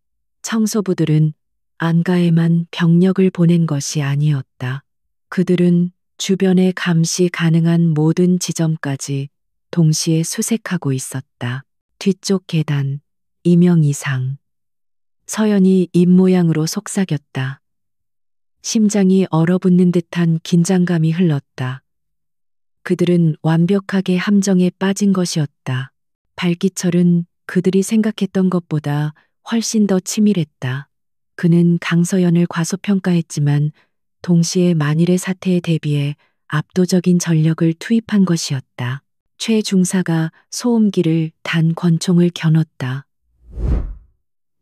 청소부들은 안가에만 병력을 보낸 것이 아니었다. 그들은 주변에 감시 가능한 모든 지점까지 동시에 수색하고 있었다. 뒤쪽 계단, 2명 이상. 서연이 입모양으로 속삭였다. 심장이 얼어붙는 듯한 긴장감이 흘렀다. 그들은 완벽하게 함정에 빠진 것이었다. 발기철은 그들이 생각했던 것보다 훨씬 더 치밀했다. 그는 강서연을 과소평가했지만 동시에 만일의 사태에 대비해 압도적인 전력을 투입한 것이었다. 최 중사가 소음기를 단 권총을 겨눴다.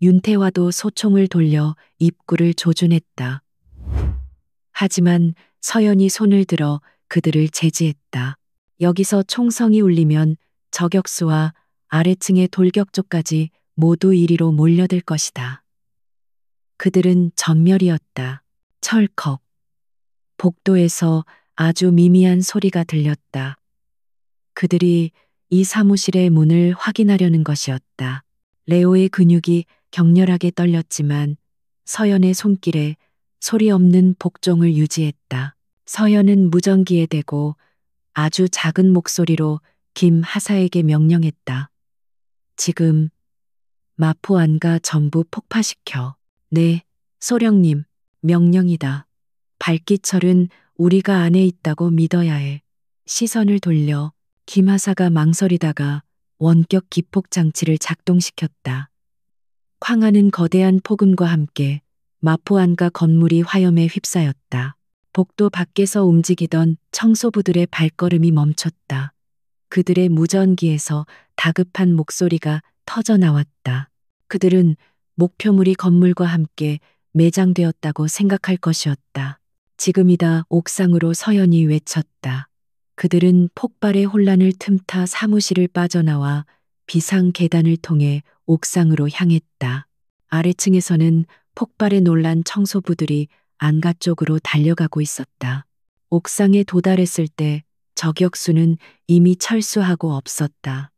윤태화도 소총을 돌려 입구를 조준했다. 하지만 서연이 손을 들어 그들을 제지했다. 여기서 총성이 울리면 저격수와 아래층의 돌격조까지 모두 이리로 몰려들 것이다. 그들은 전멸이었다. 철컥. 복도에서 아주 미미한 소리가 들렸다. 그들이 이 사무실의 문을 확인하려는 것이었다. 레오의 근육이 격렬하게 떨렸지만 서연의 손길에 소리 없는 복종을 유지했다. 서연은 무전기에 대고 아주 작은 목소리로 김 하사에게 명령했다. 지금 마포 안가 전부 폭파시켜. 네, 소령님, 명령이다. 발기철은 우리가 안에 있다고 믿어야 해. 시선을 돌려 김 하사가 망설이다가 원격 기폭 장치를 작동시켰다. 쾅하는 거대한 폭음과 함께 마포 안가 건물이 화염에 휩싸였다. 복도 밖에서 움직이던 청소부들의 발걸음이 멈췄다. 그들의 무전기에서 다급한 목소리가 터져 나왔다. 그들은 목표물이 건물과 함께 매장되었다고 생각할 것이었다. 지금이다. 옥상으로 서연이 외쳤다. 그들은 폭발의 혼란을 틈타 사무실을 빠져나와 비상 계단을 통해 옥상으로 향했다. 아래층에서는 폭발에 놀란 청소부들이 안가 쪽으로 달려가고 있었다. 옥상에 도달했을 때 저격수는 이미 철수하고 없었다.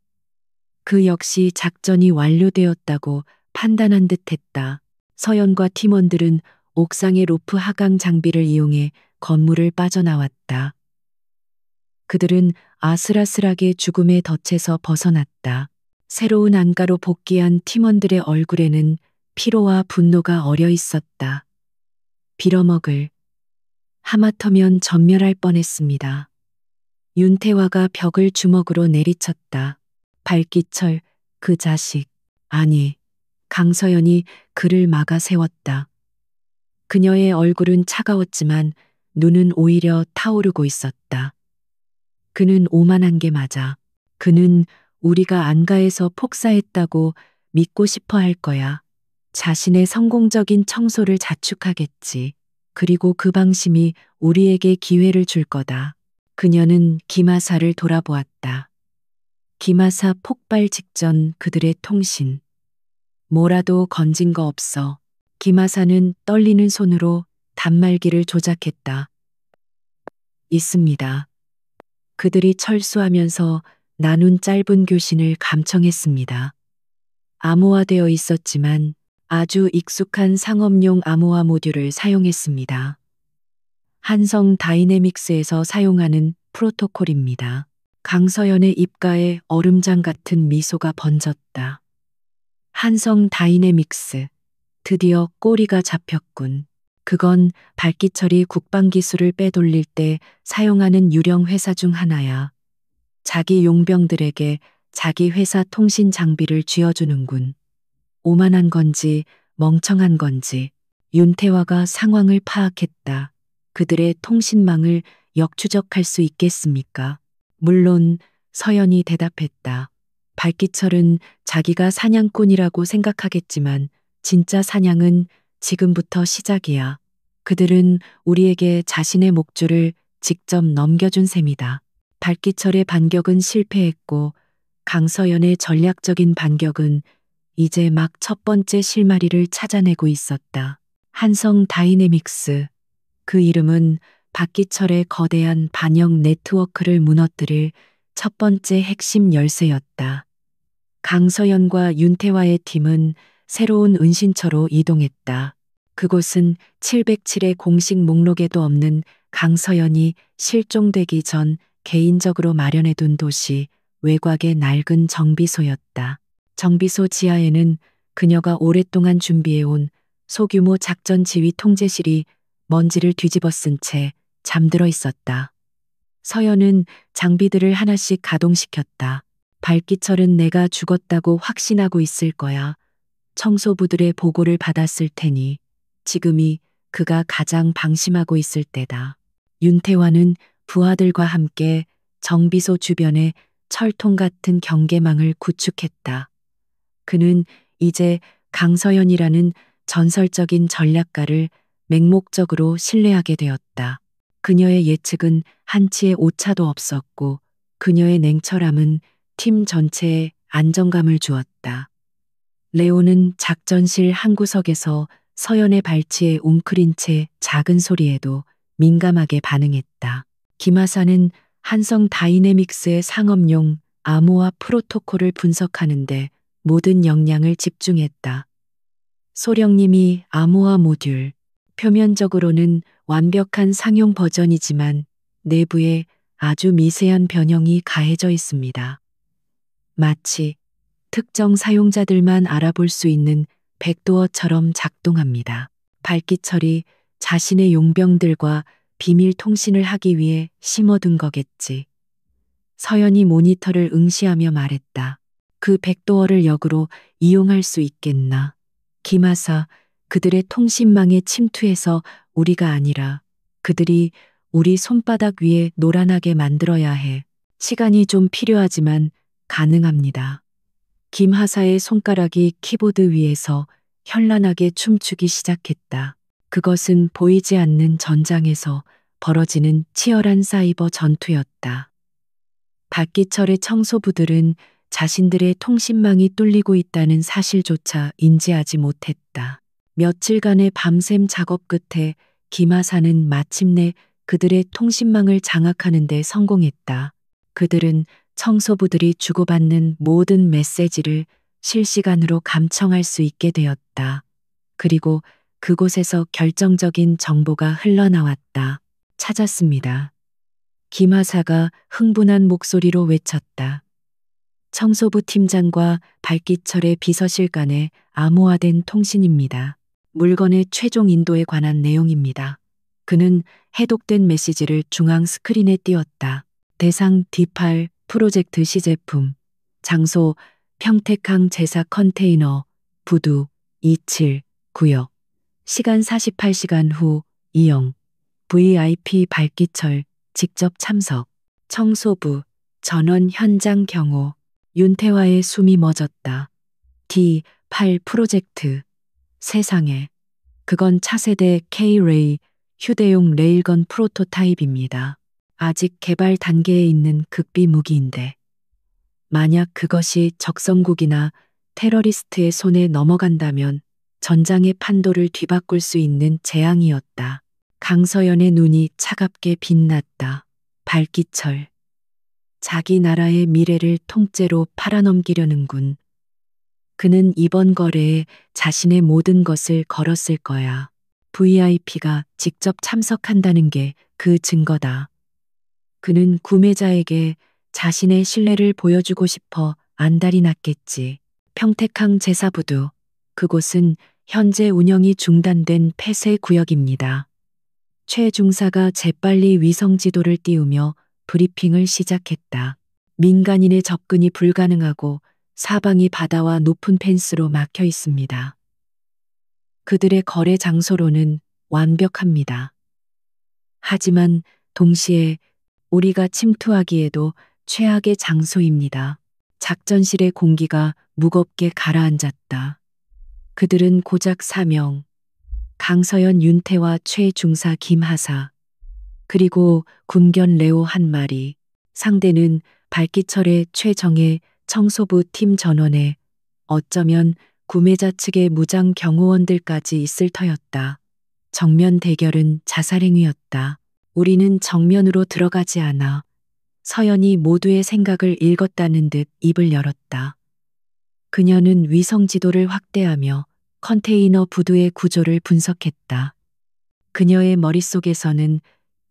그 역시 작전이 완료되었다고 판단한 듯했다. 서연과 팀원들은 옥상의 로프 하강 장비를 이용해 건물을 빠져나왔다. 그들은 아슬아슬하게 죽음의 덫에서 벗어났다. 새로운 안가로 복귀한 팀원들의 얼굴에는 피로와 분노가 어려 있었다. 빌어먹을. 하마터면 전멸할 뻔했습니다. 윤태화가 벽을 주먹으로 내리쳤다. 발기철, 그 자식. 아니, 강서연이 그를 막아 세웠다. 그녀의 얼굴은 차가웠지만 눈은 오히려 타오르고 있었다. 그는 오만한 게 맞아. 그는 우리가 안가에서 폭사했다고 믿고 싶어 할 거야. 자신의 성공적인 청소를 자축하겠지. 그리고 그 방심이 우리에게 기회를 줄 거다. 그녀는 김하사를 돌아보았다. 김하사 폭발 직전 그들의 통신. 뭐라도 건진 거 없어. 김하사는 떨리는 손으로 단말기를 조작했다. 있습니다. 그들이 철수하면서 나눈 짧은 교신을 감청했습니다. 암호화되어 있었지만 아주 익숙한 상업용 암호화 모듈을 사용했습니다. 한성 다이내믹스에서 사용하는 프로토콜입니다. 강서연의 입가에 얼음장 같은 미소가 번졌다. 한성 다이내믹스. 드디어 꼬리가 잡혔군. 그건 발기철이 국방 기술을 빼돌릴 때 사용하는 유령 회사 중 하나야. 자기 용병들에게 자기 회사 통신 장비를 쥐어주는군. 오만한 건지 멍청한 건지 윤태화가 상황을 파악했다. 그들의 통신망을 역추적할 수 있겠습니까? 물론 서연이 대답했다. 발기철은 자기가 사냥꾼이라고 생각하겠지만 진짜 사냥은 지금부터 시작이야. 그들은 우리에게 자신의 목줄을 직접 넘겨준 셈이다. 발기철의 반격은 실패했고 강서연의 전략적인 반격은 이제 막 첫 번째 실마리를 찾아내고 있었다. 한성 다이내믹스. 그 이름은 박기철의 거대한 반역 네트워크를 무너뜨릴 첫 번째 핵심 열쇠였다. 강서연과 윤태화의 팀은 새로운 은신처로 이동했다. 그곳은 707의 공식 목록에도 없는 강서연이 실종되기 전 개인적으로 마련해둔 도시 외곽의 낡은 정비소였다. 정비소 지하에는 그녀가 오랫동안 준비해온 소규모 작전 지휘 통제실이 먼지를 뒤집어 쓴 채 잠들어 있었다. 서연은 장비들을 하나씩 가동시켰다. 발기철은 내가 죽었다고 확신하고 있을 거야. 청소부들의 보고를 받았을 테니 지금이 그가 가장 방심하고 있을 때다. 윤태화는 부하들과 함께 정비소 주변에 철통 같은 경계망을 구축했다. 그는 이제 강서연이라는 전설적인 전략가를 맹목적으로 신뢰하게 되었다. 그녀의 예측은 한치의 오차도 없었고 그녀의 냉철함은 팀 전체에 안정감을 주었다. 레오는 작전실 한 구석에서 서연의 발치에 웅크린 채 작은 소리에도 민감하게 반응했다. 김하사는 한성 다이내믹스의 상업용 암호화 프로토콜을 분석하는데 모든 역량을 집중했다. 소령님이 암호화 모듈, 표면적으로는 완벽한 상용 버전이지만 내부에 아주 미세한 변형이 가해져 있습니다. 마치 특정 사용자들만 알아볼 수 있는 백도어처럼 작동합니다. 발기철이 자신의 용병들과 비밀 통신을 하기 위해 심어둔 거겠지. 서연이 모니터를 응시하며 말했다. 그 백도어를 역으로 이용할 수 있겠나? 김하사, 그들의 통신망에 침투해서 우리가 아니라 그들이 우리 손바닥 위에 노란하게 만들어야 해. 시간이 좀 필요하지만 가능합니다. 김하사의 손가락이 키보드 위에서 현란하게 춤추기 시작했다. 그것은 보이지 않는 전장에서 벌어지는 치열한 사이버 전투였다. 박기철의 청소부들은 자신들의 통신망이 뚫리고 있다는 사실조차 인지하지 못했다. 며칠간의 밤샘 작업 끝에 김하사는 마침내 그들의 통신망을 장악하는 데 성공했다. 그들은 청소부들이 주고받는 모든 메시지를 실시간으로 감청할 수 있게 되었다. 그리고 그곳에서 결정적인 정보가 흘러나왔다. 찾았습니다. 김하사가 흥분한 목소리로 외쳤다. 청소부 팀장과 발기철의 비서실 간의 암호화된 통신입니다. 물건의 최종 인도에 관한 내용입니다. 그는 해독된 메시지를 중앙 스크린에 띄웠다. 대상 D8 프로젝트 시제품. 장소 평택항 제사 컨테이너 부두 27 구역. 시간 48시간 후 이영. VIP 발기철 직접 참석. 청소부 전원 현장 경호. 윤태화의 숨이 멎었다. D8 프로젝트. 세상에. 그건 차세대 K-레이 휴대용 레일건 프로토타입입니다. 아직 개발 단계에 있는 극비 무기인데. 만약 그것이 적성국이나 테러리스트의 손에 넘어간다면 전장의 판도를 뒤바꿀 수 있는 재앙이었다. 강서연의 눈이 차갑게 빛났다. 발기철. 자기 나라의 미래를 통째로 팔아넘기려는군. 그는 이번 거래에 자신의 모든 것을 걸었을 거야. VIP가 직접 참석한다는 게 그 증거다. 그는 구매자에게 자신의 신뢰를 보여주고 싶어 안달이 났겠지. 평택항 제사부두. 그곳은 현재 운영이 중단된 폐쇄 구역입니다. 최 중사가 재빨리 위성 지도를 띄우며 브리핑을 시작했다. 민간인의 접근이 불가능하고 사방이 바다와 높은 펜스로 막혀 있습니다. 그들의 거래 장소로는 완벽합니다. 하지만 동시에 우리가 침투하기에도 최악의 장소입니다. 작전실의 공기가 무겁게 가라앉았다. 그들은 고작 4명, 강서연 윤태와 최 중사 김하사, 그리고 군견 레오 한 마리, 상대는 발기철의 최정예 청소부 팀 전원에 어쩌면 구매자 측의 무장 경호원들까지 있을 터였다. 정면 대결은 자살행위였다. 우리는 정면으로 들어가지 않아 서연이 모두의 생각을 읽었다는 듯 입을 열었다. 그녀는 위성 지도를 확대하며 컨테이너 부두의 구조를 분석했다. 그녀의 머릿속에서는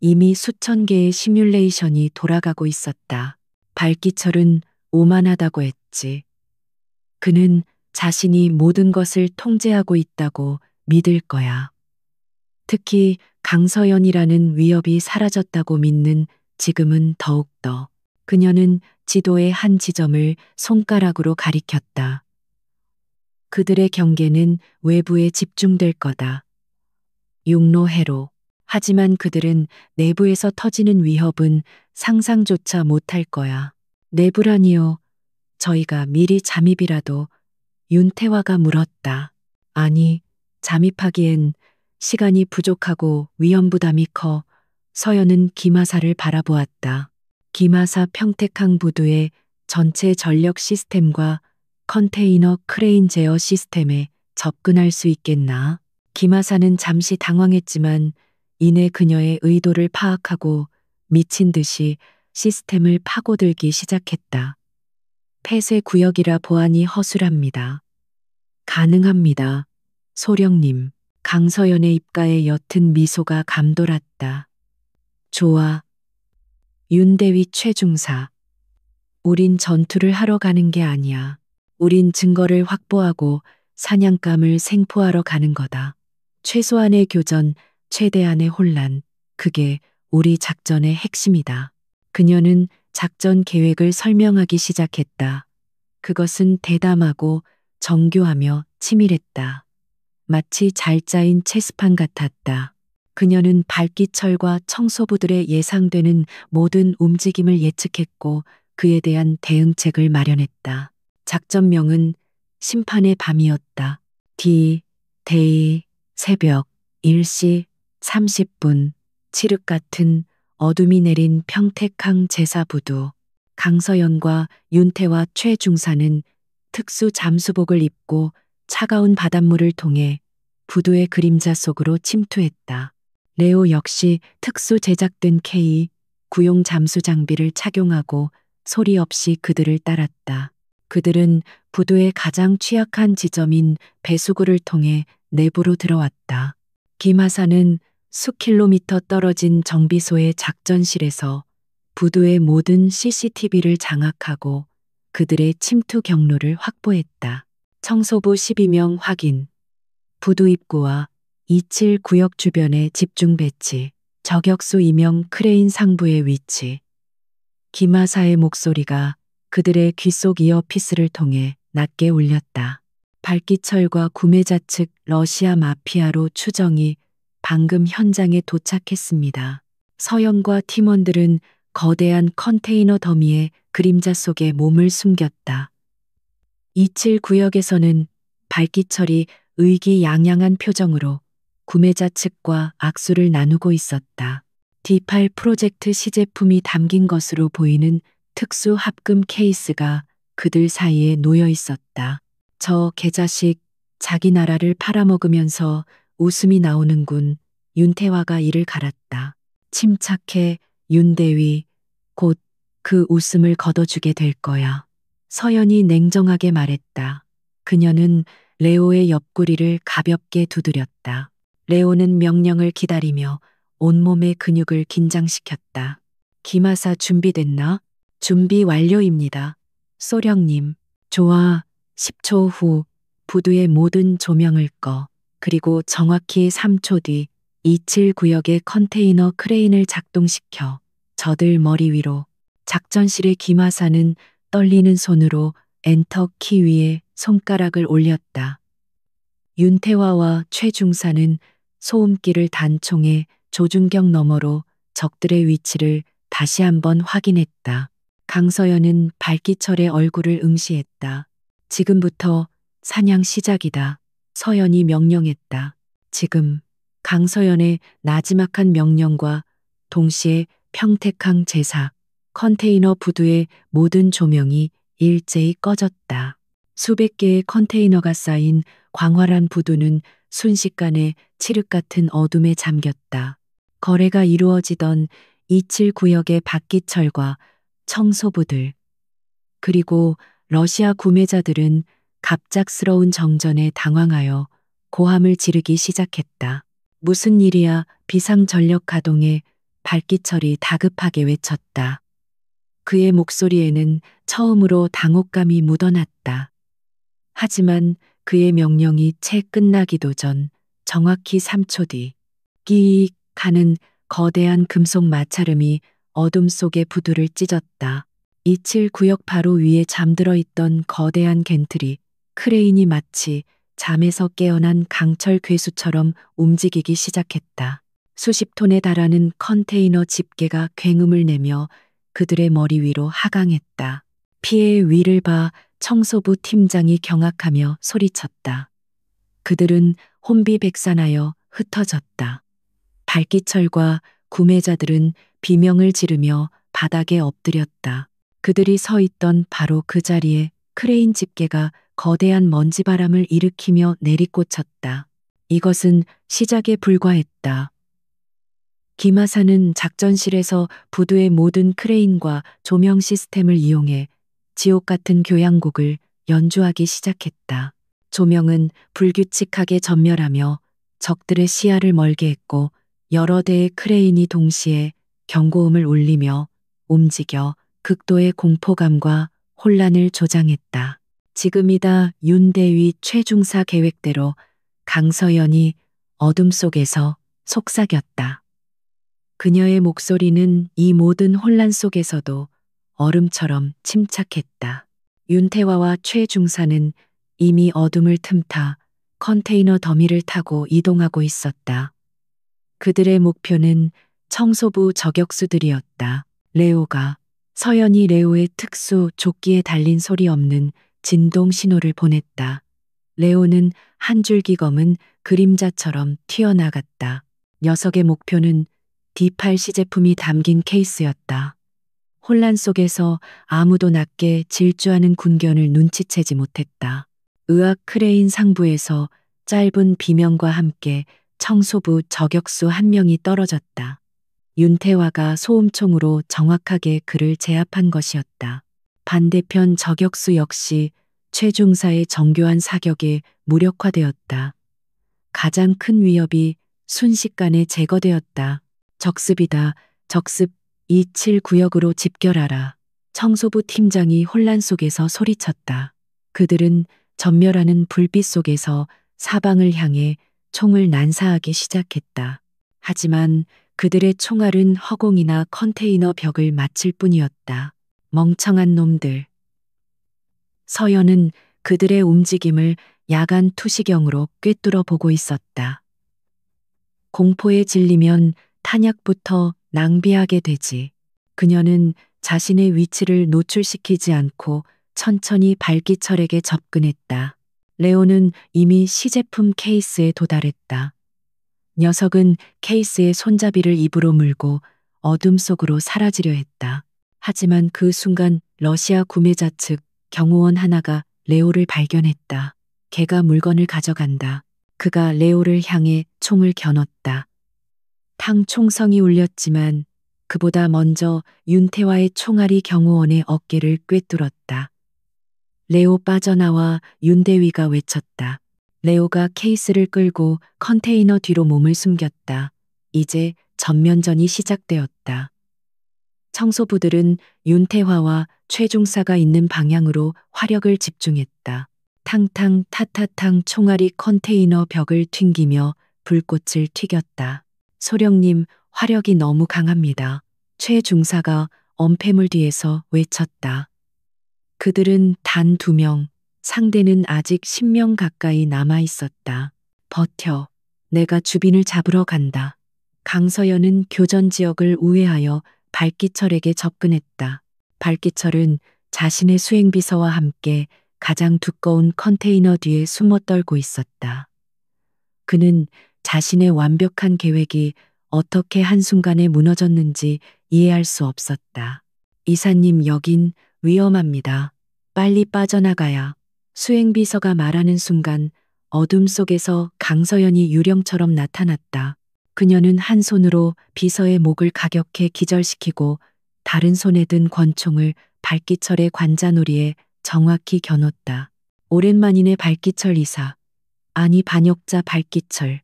이미 수천 개의 시뮬레이션이 돌아가고 있었다. 발기철은 오만하다고 했지. 그는 자신이 모든 것을 통제하고 있다고 믿을 거야. 특히 강서연이라는 위협이 사라졌다고 믿는 지금은 더욱더. 그녀는 지도의 한 지점을 손가락으로 가리켰다. 그들의 경계는 외부에 집중될 거다. 육로 해로. 하지만 그들은 내부에서 터지는 위협은 상상조차 못할 거야. 내부라니요. 저희가 미리 잠입이라도. 윤태화가 물었다. 아니, 잠입하기엔 시간이 부족하고 위험 부담이 커. 서연은 김하사를 바라보았다. 김하사 평택항 부두의 전체 전력 시스템과 컨테이너 크레인 제어 시스템에 접근할 수 있겠나? 김하사는 잠시 당황했지만 이내 그녀의 의도를 파악하고 미친 듯이 시스템을 파고들기 시작했다. 폐쇄 구역이라 보안이 허술합니다. 가능합니다. 소령님. 강서연의 입가에 옅은 미소가 감돌았다. 좋아. 윤대위 최중사. 우린 전투를 하러 가는 게 아니야. 우린 증거를 확보하고 사냥감을 생포하러 가는 거다. 최소한의 교전, 최대한의 혼란. 그게 우리 작전의 핵심이다. 그녀는 작전 계획을 설명하기 시작했다. 그것은 대담하고 정교하며 치밀했다. 마치 잘 짜인 체스판 같았다. 그녀는 발기철과 청소부들의 예상되는 모든 움직임을 예측했고 그에 대한 대응책을 마련했다. 작전명은 심판의 밤이었다. 데이, 새벽 1시 30분, 칠흑 같은 어둠이 내린 평택항 제사부두. 강서연과 윤태와 최중사는 특수 잠수복을 입고 차가운 바닷물을 통해 부두의 그림자 속으로 침투했다. 레오 역시 특수 제작된 K 구용 잠수 장비를 착용하고 소리 없이 그들을 따랐다. 그들은 부두의 가장 취약한 지점인 배수구를 통해 내부로 들어왔다. 김하사는 수킬로미터 떨어진 정비소의 작전실에서 부두의 모든 CCTV를 장악하고 그들의 침투 경로를 확보했다. 청소부 12명 확인. 부두 입구와 27 구역 주변에 집중 배치. 저격수 2명 크레인 상부의 위치. 김하사의 목소리가 그들의 귓속 이어피스를 통해 낮게 울렸다. 발기철과 구매자 측 러시아 마피아로 추정이 방금 현장에 도착했습니다. 서연과 팀원들은 거대한 컨테이너 더미의 그림자 속에 몸을 숨겼다. 27 구역에서는 발기철이 의기양양한 표정으로 구매자 측과 악수를 나누고 있었다. D8 프로젝트 시제품이 담긴 것으로 보이는 특수 합금 케이스가 그들 사이에 놓여 있었다. 저 개자식, 자기 나라를 팔아먹으면서 웃음이 나오는군. 윤태화가 이를 갈았다. 침착해, 윤대위. 곧 그 웃음을 걷어주게 될 거야. 서연이 냉정하게 말했다. 그녀는 레오의 옆구리를 가볍게 두드렸다. 레오는 명령을 기다리며 온몸의 근육을 긴장시켰다. 김하사 준비됐나? 준비 완료입니다. 소령님. 좋아. 10초 후 부두의 모든 조명을 꺼 그리고 정확히 3초 뒤 27 구역의 컨테이너 크레인을 작동시켜 저들 머리 위로 작전실의 김하사는 떨리는 손으로 엔터 키 위에 손가락을 올렸다. 윤태화와 최중사는 소음기를 단총해 조준경 너머로 적들의 위치를 다시 한번 확인했다. 강서연은 발기철의 얼굴을 응시했다. 지금부터 사냥 시작이다. 서연이 명령했다. 지금 강서연의 나지막한 명령과 동시에 평택항 제사, 컨테이너 부두의 모든 조명이 일제히 꺼졌다. 수백 개의 컨테이너가 쌓인 광활한 부두는 순식간에 칠흑 같은 어둠에 잠겼다. 거래가 이루어지던 27 구역의 박기철과 청소부들, 그리고 러시아 구매자들은 갑작스러운 정전에 당황하여 고함을 지르기 시작했다. 무슨 일이야? 비상전력 가동에 발기철이 다급하게 외쳤다. 그의 목소리에는 처음으로 당혹감이 묻어났다. 하지만 그의 명령이 채 끝나기도 전 정확히 3초 뒤 끼익 하는 거대한 금속 마찰음이 어둠 속의 부두를 찢었다. 27 구역 바로 위에 잠들어 있던 거대한 겐트리 크레인이 마치 잠에서 깨어난 강철 괴수처럼 움직이기 시작했다. 수십 톤에 달하는 컨테이너 집게가 굉음을 내며 그들의 머리 위로 하강했다. 피해의 위를 봐 청소부 팀장이 경악하며 소리쳤다. 그들은 혼비백산하여 흩어졌다. 발기철과 구매자들은 비명을 지르며 바닥에 엎드렸다. 그들이 서 있던 바로 그 자리에 크레인 집게가 거대한 먼지바람을 일으키며 내리꽂혔다. 이것은 시작에 불과했다. 김하사는 작전실에서 부두의 모든 크레인과 조명 시스템을 이용해 지옥 같은 교향곡을 연주하기 시작했다. 조명은 불규칙하게 전멸하며 적들의 시야를 멀게 했고 여러 대의 크레인이 동시에 경고음을 울리며 움직여 극도의 공포감과 혼란을 조장했다. 지금이다. 윤대위 최중사 계획대로 강서연이 어둠 속에서 속삭였다. 그녀의 목소리는 이 모든 혼란 속에서도 얼음처럼 침착했다. 윤태화와 최중사는 이미 어둠을 틈타 컨테이너 더미를 타고 이동하고 있었다. 그들의 목표는 청소부 저격수들이었다. 레오가 서연이 레오의 특수 조끼에 달린 소리 없는 진동 신호를 보냈다. 레오는 한 줄기 검은 그림자처럼 튀어나갔다. 녀석의 목표는 D8 시제품이 담긴 케이스였다. 혼란 속에서 아무도 낮게 질주하는 군견을 눈치채지 못했다. 의학 크레인 상부에서 짧은 비명과 함께 청소부 저격수 한 명이 떨어졌다. 윤태화가 소음총으로 정확하게 그를 제압한 것이었다. 반대편 저격수 역시 최중사의 정교한 사격에 무력화되었다. 가장 큰 위협이 순식간에 제거되었다. 적습이다. 적습 27 구역으로 집결하라. 청소부 팀장이 혼란 속에서 소리쳤다. 그들은 전멸하는 불빛 속에서 사방을 향해 총을 난사하기 시작했다. 하지만 그들의 총알은 허공이나 컨테이너 벽을 맞힐 뿐이었다. 멍청한 놈들. 서연은 그들의 움직임을 야간 투시경으로 꿰뚫어 보고 있었다. 공포에 질리면 탄약부터 낭비하게 되지. 그녀는 자신의 위치를 노출시키지 않고 천천히 발기철에게 접근했다. 레오는 이미 시제품 케이스에 도달했다. 녀석은 케이스의 손잡이를 입으로 물고 어둠 속으로 사라지려 했다. 하지만 그 순간 러시아 구매자 측 경호원 하나가 레오를 발견했다. 걔가 물건을 가져간다. 그가 레오를 향해 총을 겨눴다. 탕 총성이 울렸지만 그보다 먼저 윤태화의 총알이 경호원의 어깨를 꿰뚫었다. 레오 빠져나와 윤대위가 외쳤다. 레오가 케이스를 끌고 컨테이너 뒤로 몸을 숨겼다. 이제 전면전이 시작되었다. 청소부들은 윤태화와 최중사가 있는 방향으로 화력을 집중했다. 탕탕 타타탕 총알이 컨테이너 벽을 튕기며 불꽃을 튀겼다. 소령님, 화력이 너무 강합니다. 최 중사가 엄폐물 뒤에서 외쳤다. 그들은 단 2명, 상대는 아직 10명 가까이 남아 있었다. 버텨. 내가 주빈을 잡으러 간다. 강서연은 교전 지역을 우회하여 발기철에게 접근했다. 발기철은 자신의 수행비서와 함께 가장 두꺼운 컨테이너 뒤에 숨어 떨고 있었다. 그는 자신의 완벽한 계획이 어떻게 한순간에 무너졌는지 이해할 수 없었다. 이사님, 여긴 위험합니다. 빨리 빠져나가야. 수행비서가 말하는 순간 어둠 속에서 강서연이 유령처럼 나타났다. 그녀는 한 손으로 비서의 목을 가격해 기절시키고 다른 손에 든 권총을 발기철의 관자놀이에 정확히 겨눴다. 오랜만이네 발기철 이사. 아니 반역자 발기철.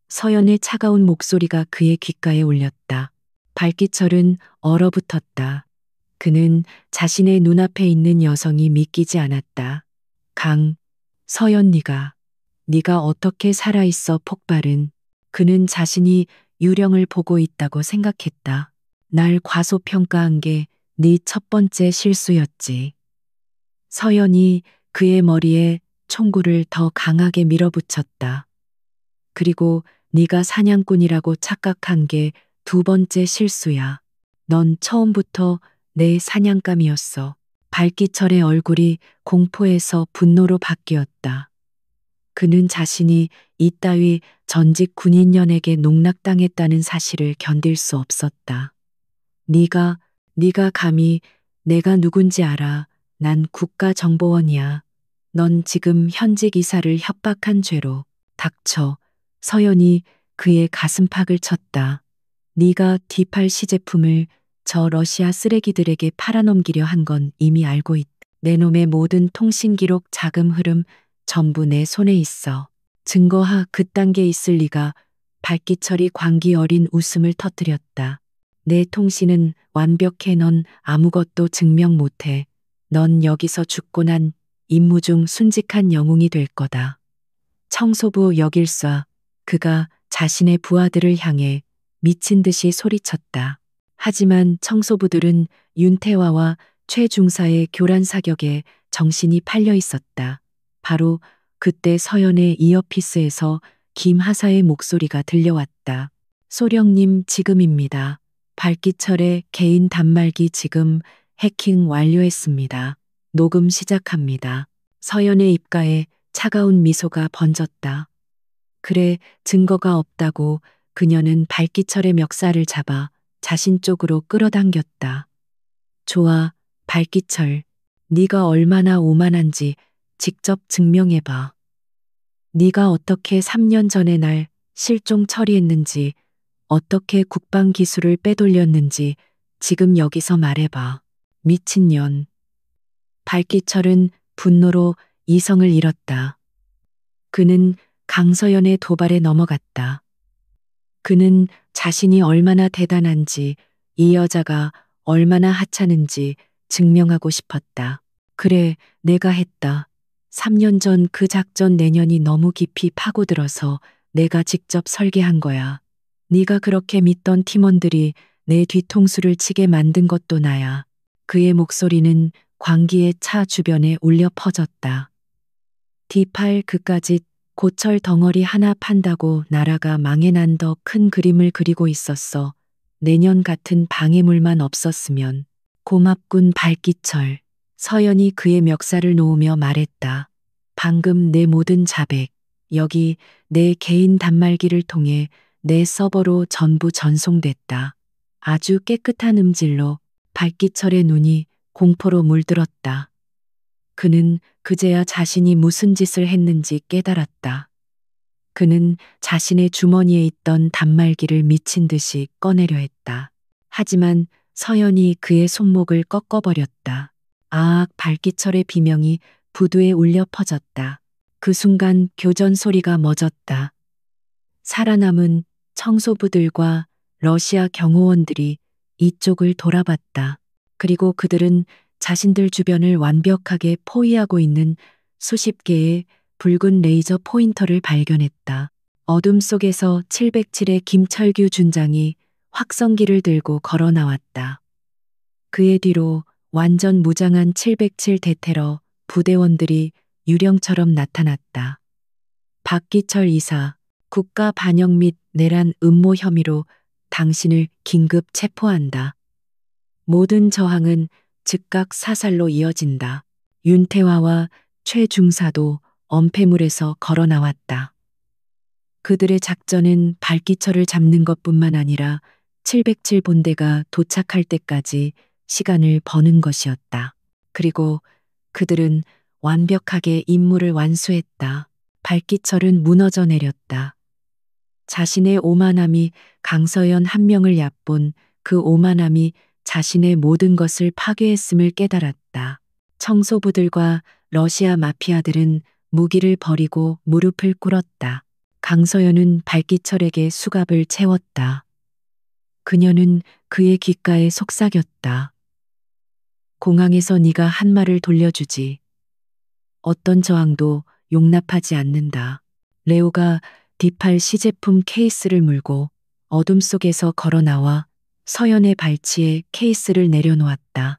서연의 차가운 목소리가 그의 귓가에 울렸다. 발기철은 얼어붙었다. 그는 자신의 눈앞에 있는 여성이 믿기지 않았다. 서연, 네가 어떻게 살아있어? 폭발은. 그는 자신이 유령을 보고 있다고 생각했다. 날 과소평가한 게 네 첫 번째 실수였지. 서연이 그의 머리에 총구를 더 강하게 밀어붙였다. 그리고 네가 사냥꾼이라고 착각한 게 2번째 실수야. 넌 처음부터 내 사냥감이었어. 발기철의 얼굴이 공포에서 분노로 바뀌었다. 그는 자신이 이따위 전직 군인년에게 농락당했다는 사실을 견딜 수 없었다. 네가 감히 내가 누군지 알아. 난 국가정보원이야. 넌 지금 현직 이사를 협박한 죄로. 닥쳐. 서연이 그의 가슴팍을 쳤다. 네가 D8 시제품을 저 러시아 쓰레기들에게 팔아넘기려 한 건 이미 알고 있다. 내 놈의 모든 통신 기록, 자금 흐름 전부 내 손에 있어. 증거하. 그딴 게 있을 리가. 발기철이 광기 어린 웃음을 터뜨렸다. 내 통신은 완벽해. 넌 아무것도 증명 못해. 넌 여기서 죽고 난 임무 중 순직한 영웅이 될 거다. 청소부 여길쏴. 그가 자신의 부하들을 향해 미친 듯이 소리쳤다. 하지만 청소부들은 윤태화와 최 중사의 교란 사격에 정신이 팔려 있었다. 바로 그때 서연의 이어피스에서 김하사의 목소리가 들려왔다. 소령님, 지금입니다. 발기철의 개인 단말기 지금 해킹 완료했습니다. 녹음 시작합니다. 서연의 입가에 차가운 미소가 번졌다. 그래, 증거가 없다고. 그녀는 발기철의 멱살을 잡아 자신 쪽으로 끌어당겼다. 좋아, 발기철. 네가 얼마나 오만한지 직접 증명해봐. 네가 어떻게 3년 전에 날 실종 처리했는지, 어떻게 국방 기술을 빼돌렸는지 지금 여기서 말해봐. 미친년. 발기철은 분노로 이성을 잃었다. 그는 강서연의 도발에 넘어갔다. 그는 자신이 얼마나 대단한지, 이 여자가 얼마나 하찮은지 증명하고 싶었다. 그래, 내가 했다. 3년 전 그 작전 내년이 너무 깊이 파고들어서 내가 직접 설계한 거야. 네가 그렇게 믿던 팀원들이 내 뒤통수를 치게 만든 것도 나야. 그의 목소리는 광기의 차 주변에 울려 퍼졌다. D8 그까짓 고철 덩어리 하나 판다고 나라가 망해 난 더 큰 그림을 그리고 있었어. 내년 같은 방해물만 없었으면. 고맙군 발기철. 서연이 그의 멱살을 놓으며 말했다. 방금 내 모든 자백, 여기 내 개인 단말기를 통해 내 서버로 전부 전송됐다. 아주 깨끗한 음질로. 발기철의 눈이 공포로 물들었다. 그는 그제야 자신이 무슨 짓을 했는지 깨달았다. 그는 자신의 주머니에 있던 단말기를 미친 듯이 꺼내려 했다. 하지만 서연이 그의 손목을 꺾어버렸다. 아악. 발기철의 비명이 부두에 울려 퍼졌다. 그 순간 교전 소리가 멎었다. 살아남은 청소부들과 러시아 경호원들이 이쪽을 돌아봤다. 그리고 그들은 자신들 주변을 완벽하게 포위하고 있는 수십 개의 붉은 레이저 포인터를 발견했다. 어둠 속에서 707의 김철규 준장이 확성기를 들고 걸어 나왔다. 그의 뒤로 완전 무장한 707 대테러 부대원들이 유령처럼 나타났다. 박기철 이사, 국가 반역 및 내란 음모 혐의로 당신을 긴급 체포한다. 모든 저항은 즉각 사살로 이어진다. 윤태화와 최 중사도 엄폐물에서 걸어 나왔다. 그들의 작전은 발기철을 잡는 것뿐만 아니라 707 본대가 도착할 때까지 시간을 버는 것이었다. 그리고 그들은 완벽하게 임무를 완수했다. 발기철은 무너져 내렸다. 자신의 오만함이 강서연 한 명을 얕본 그 오만함이 자신의 모든 것을 파괴했음을 깨달았다. 청소부들과 러시아 마피아들은 무기를 버리고 무릎을 꿇었다. 강서연은 발기철에게 수갑을 채웠다. 그녀는 그의 귓가에 속삭였다. 공항에서 네가 한 말을 돌려주지. 어떤 저항도 용납하지 않는다. 레오가 D8 시제품 케이스를 물고 어둠 속에서 걸어 나와 서연의 발치에 케이스를 내려놓았다.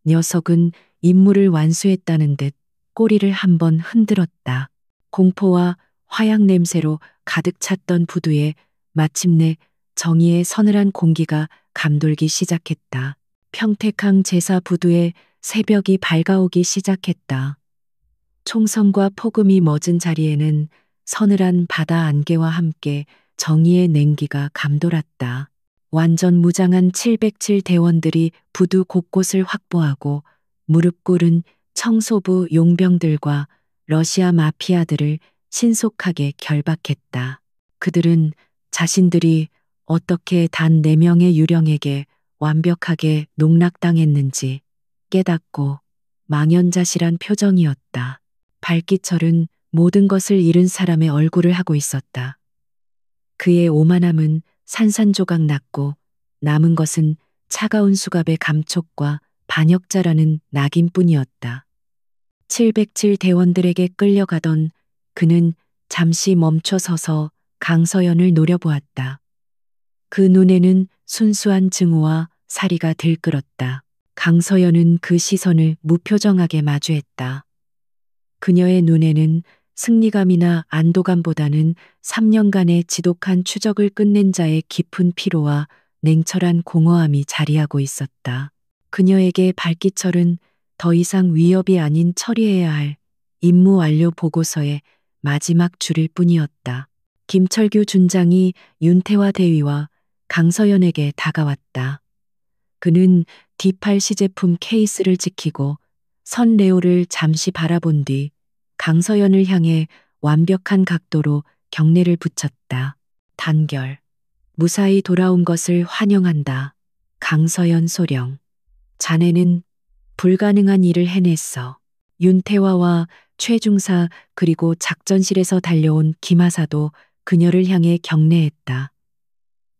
녀석은 임무를 완수했다는 듯 꼬리를 한번 흔들었다. 공포와 화약 냄새로 가득 찼던 부두에 마침내 정의의 서늘한 공기가 감돌기 시작했다. 평택항 제사 부두에 새벽이 밝아오기 시작했다. 총성과 폭음이 멎은 자리에는 서늘한 바다 안개와 함께 정의의 냉기가 감돌았다. 완전 무장한 707 대원들이 부두 곳곳을 확보하고 무릎 꿇은 청소부 용병들과 러시아 마피아들을 신속하게 결박했다. 그들은 자신들이 어떻게 단 4명의 유령에게 완벽하게 농락당했는지 깨닫고 망연자실한 표정이었다. 발기철은 모든 것을 잃은 사람의 얼굴을 하고 있었다. 그의 오만함은 산산조각 났고 남은 것은 차가운 수갑의 감촉과 반역자라는 낙인뿐이었다. 707 대원들에게 끌려가던 그는 잠시 멈춰 서서 강서연을 노려보았다. 그 눈에는 순수한 증오와 사리가 들끓었다. 강서연은 그 시선을 무표정하게 마주했다. 그녀의 눈에는 승리감이나 안도감보다는 3년간의 지독한 추적을 끝낸 자의 깊은 피로와 냉철한 공허함이 자리하고 있었다. 그녀에게 발기철은 더 이상 위협이 아닌 처리해야 할 임무 완료 보고서의 마지막 줄일 뿐이었다. 김철규 준장이 윤태화 대위와 강서연에게 다가왔다. 그는 D8 시제품 케이스를 지키고 선레오를 잠시 바라본 뒤 강서연을 향해 완벽한 각도로 경례를 붙였다. 단결. 무사히 돌아온 것을 환영한다. 강서연 소령. 자네는 불가능한 일을 해냈어. 윤태화와 최중사 그리고 작전실에서 달려온 김하사도 그녀를 향해 경례했다.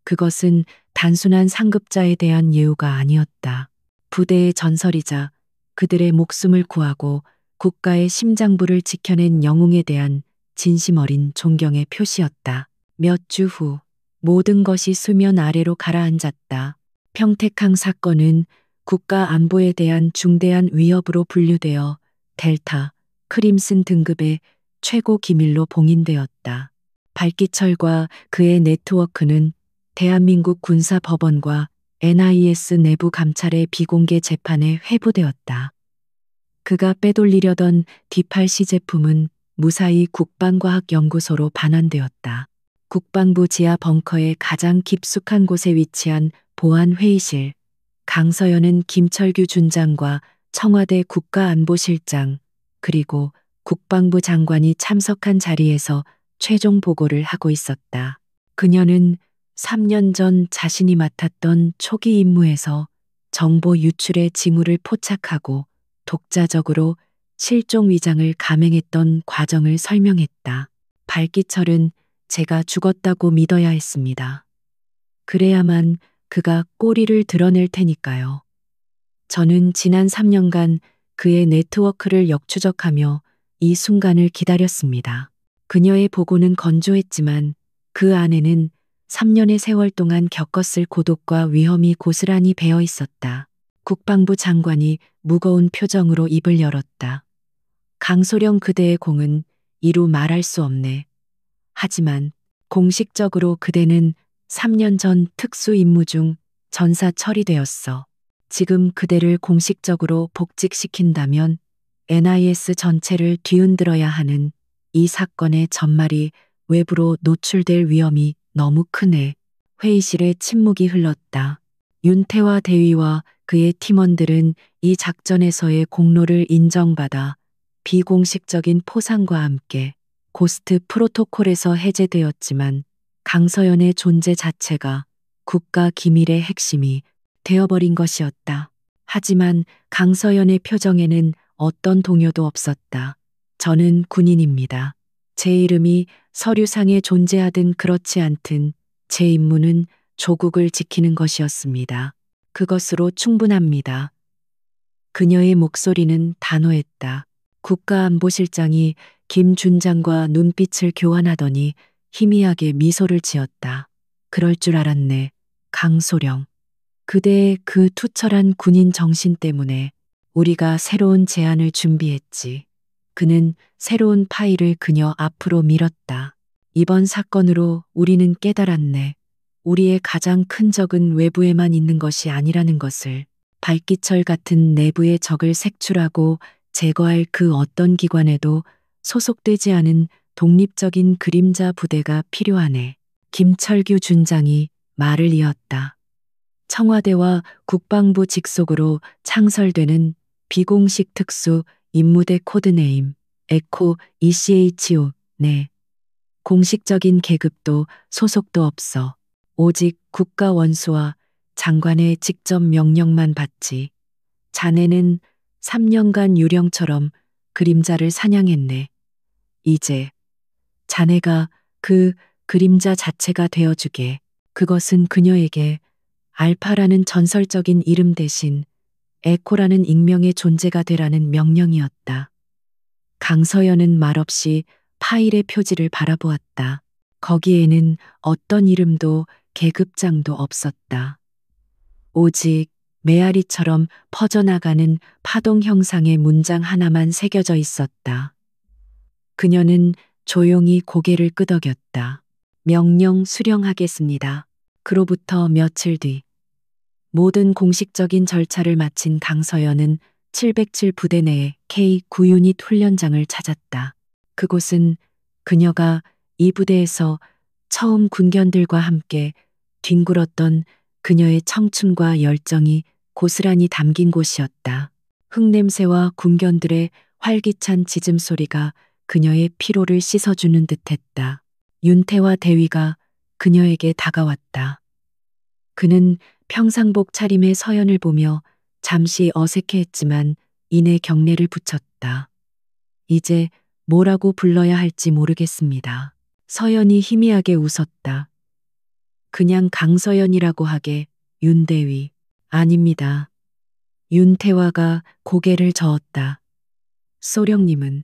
그것은 단순한 상급자에 대한 예우가 아니었다. 부대의 전설이자 그들의 목숨을 구하고 국가의 심장부를 지켜낸 영웅에 대한 진심 어린 존경의 표시였다. 몇 주 후 모든 것이 수면 아래로 가라앉았다. 평택항 사건은 국가 안보에 대한 중대한 위협으로 분류되어 델타, 크림슨 등급의 최고 기밀로 봉인되었다. 발기철과 그의 네트워크는 대한민국 군사법원과 NIS 내부 감찰의 비공개 재판에 회부되었다. 그가 빼돌리려던 D8C 제품은 무사히 국방과학연구소로 반환되었다. 국방부 지하 벙커의 가장 깊숙한 곳에 위치한 보안회의실, 강서연은 김철규 준장과 청와대 국가안보실장 그리고 국방부 장관이 참석한 자리에서 최종 보고를 하고 있었다. 그녀는 3년 전 자신이 맡았던 초기 임무에서 정보 유출의 징후를 포착하고 독자적으로 실종 위장을 감행했던 과정을 설명했다. 발기철은 제가 죽었다고 믿어야 했습니다. 그래야만 그가 꼬리를 드러낼 테니까요. 저는 지난 3년간 그의 네트워크를 역추적하며 이 순간을 기다렸습니다. 그녀의 보고는 건조했지만 그 안에는 3년의 세월 동안 겪었을 고독과 위험이 고스란히 배어 있었다. 국방부 장관이 무거운 표정으로 입을 열었다. 강소령 그대의 공은 이루 말할 수 없네. 하지만 공식적으로 그대는 3년 전 특수 임무 중 전사 처리되었어. 지금 그대를 공식적으로 복직시킨다면 NIS 전체를 뒤흔들어야 하는 이 사건의 전말이 외부로 노출될 위험이 너무 크네. 회의실에 침묵이 흘렀다. 윤태화 대위와 그의 팀원들은 이 작전에서의 공로를 인정받아 비공식적인 포상과 함께 고스트 프로토콜에서 해제되었지만 강서연의 존재 자체가 국가 기밀의 핵심이 되어버린 것이었다. 하지만 강서연의 표정에는 어떤 동요도 없었다. 저는 군인입니다. 제 이름이 서류상에 존재하든 그렇지 않든 제 임무는 조국을 지키는 것이었습니다. 그것으로 충분합니다. 그녀의 목소리는 단호했다. 국가안보실장이 김 준장과 눈빛을 교환하더니 희미하게 미소를 지었다. 그럴 줄 알았네. 강소령. 그대의 그 투철한 군인 정신 때문에 우리가 새로운 제안을 준비했지. 그는 새로운 파일을 그녀 앞으로 밀었다. 이번 사건으로 우리는 깨달았네. 우리의 가장 큰 적은 외부에만 있는 것이 아니라는 것을. 발기철 같은 내부의 적을 색출하고 제거할 그 어떤 기관에도 소속되지 않은 독립적인 그림자 부대가 필요하네. 김철규 준장이 말을 이었다. 청와대와 국방부 직속으로 창설되는 비공식 특수 임무대 코드네임 에코 ECHO. 네. 공식적인 계급도 소속도 없어. 오직 국가 원수와 장관의 직접 명령만 받지. 자네는 3년간 유령처럼 그림자를 사냥했네. 이제 자네가 그 그림자 자체가 되어주게. 그것은 그녀에게 알파라는 전설적인 이름 대신 에코라는 익명의 존재가 되라는 명령이었다. 강서연은 말없이 파일의 표지를 바라보았다. 거기에는 어떤 이름도 계급장도 없었다. 오직 메아리처럼 퍼져나가는 파동 형상의 문장 하나만 새겨져 있었다. 그녀는 조용히 고개를 끄덕였다. 명령 수령하겠습니다. 그로부터 며칠 뒤 모든 공식적인 절차를 마친 강서연은 707 부대 내의 K9유닛 훈련장을 찾았다. 그곳은 그녀가 이 부대에서 처음 군견들과 함께 뒹굴었던 그녀의 청춘과 열정이 고스란히 담긴 곳이었다. 흙냄새와 군견들의 활기찬 짖음 소리가 그녀의 피로를 씻어주는 듯했다. 윤태화 대위가 그녀에게 다가왔다. 그는 평상복 차림의 서연을 보며 잠시 어색해했지만 이내 경례를 붙였다. 이제 뭐라고 불러야 할지 모르겠습니다. 서연이 희미하게 웃었다. 그냥 강서연이라고 하게. 윤대위. 아닙니다. 윤태화가 고개를 저었다. 소령님은.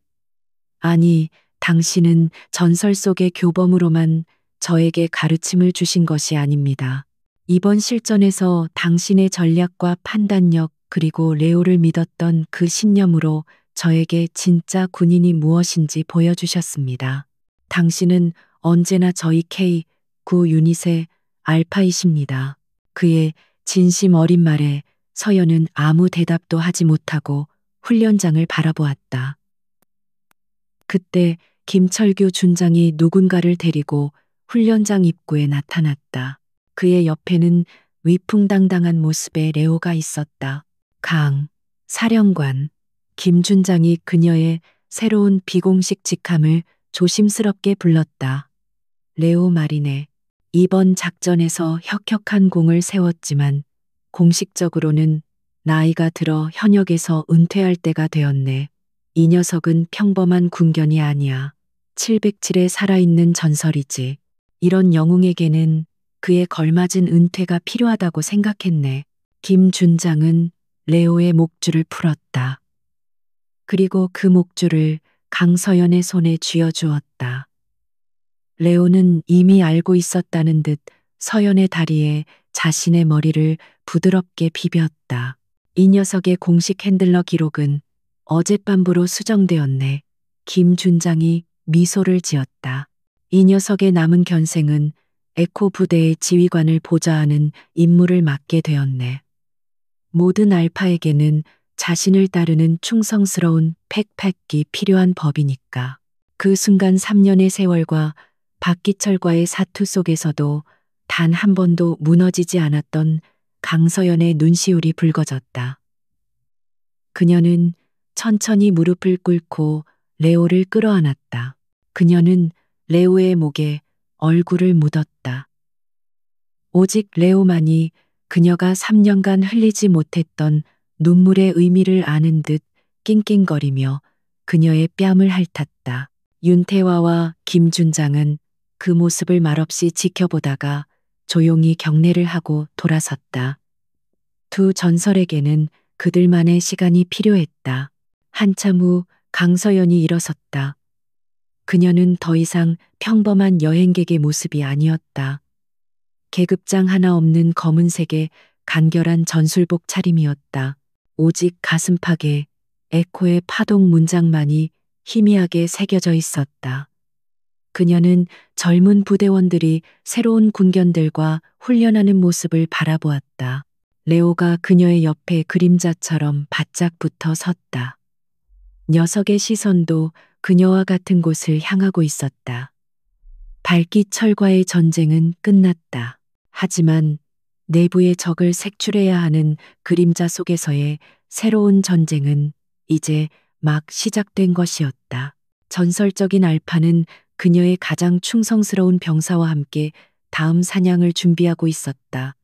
아니, 당신은 전설 속의 교범으로만 저에게 가르침을 주신 것이 아닙니다. 이번 실전에서 당신의 전략과 판단력 그리고 레오를 믿었던 그 신념으로 저에게 진짜 군인이 무엇인지 보여주셨습니다. 당신은 언제나 저희 K9 유닛의 알파이십니다. 그의 진심 어린 말에 서연은 아무 대답도 하지 못하고 훈련장을 바라보았다. 그때 김철규 준장이 누군가를 데리고 훈련장 입구에 나타났다. 그의 옆에는 위풍당당한 모습의 레오가 있었다. 강, 사령관. 김 준장이 그녀의 새로운 비공식 직함을 조심스럽게 불렀다. 레오 마리네. 이번 작전에서 혁혁한 공을 세웠지만 공식적으로는 나이가 들어 현역에서 은퇴할 때가 되었네. 이 녀석은 평범한 군견이 아니야. 707에 살아있는 전설이지. 이런 영웅에게는 그에 걸맞은 은퇴가 필요하다고 생각했네. 김 준장은 레오의 목줄을 풀었다. 그리고 그 목줄을 강서연의 손에 쥐어주었다. 레오는 이미 알고 있었다는 듯 서연의 다리에 자신의 머리를 부드럽게 비볐다. 이 녀석의 공식 핸들러 기록은 어젯밤부로 수정되었네. 김 준장이 미소를 지었다. 이 녀석의 남은 견생은 에코 부대의 지휘관을 보좌하는 임무를 맡게 되었네. 모든 알파에게는 자신을 따르는 충성스러운 팩팩이 필요한 법이니까. 그 순간 3년의 세월과 박기철과의 사투 속에서도 단 한 번도 무너지지 않았던 강서연의 눈시울이 붉어졌다. 그녀는 천천히 무릎을 꿇고 레오를 끌어안았다. 그녀는 레오의 목에 얼굴을 묻었다. 오직 레오만이 그녀가 3년간 흘리지 못했던 눈물의 의미를 아는 듯 낑낑거리며 그녀의 뺨을 핥았다. 윤태화와 김준장은 그 모습을 말없이 지켜보다가 조용히 경례를 하고 돌아섰다. 두 전설에게는 그들만의 시간이 필요했다. 한참 후 강서연이 일어섰다. 그녀는 더 이상 평범한 여행객의 모습이 아니었다. 계급장 하나 없는 검은색의 간결한 전술복 차림이었다. 오직 가슴팍에 에코의 파동 문장만이 희미하게 새겨져 있었다. 그녀는 젊은 부대원들이 새로운 군견들과 훈련하는 모습을 바라보았다. 레오가 그녀의 옆에 그림자처럼 바짝 붙어 섰다. 녀석의 시선도 그녀와 같은 곳을 향하고 있었다. 발기철과의 전쟁은 끝났다. 하지만 내부의 적을 색출해야 하는 그림자 속에서의 새로운 전쟁은 이제 막 시작된 것이었다. 전설적인 알파는 그녀의 가장 충성스러운 병사와 함께 다음 사냥을 준비하고 있었다.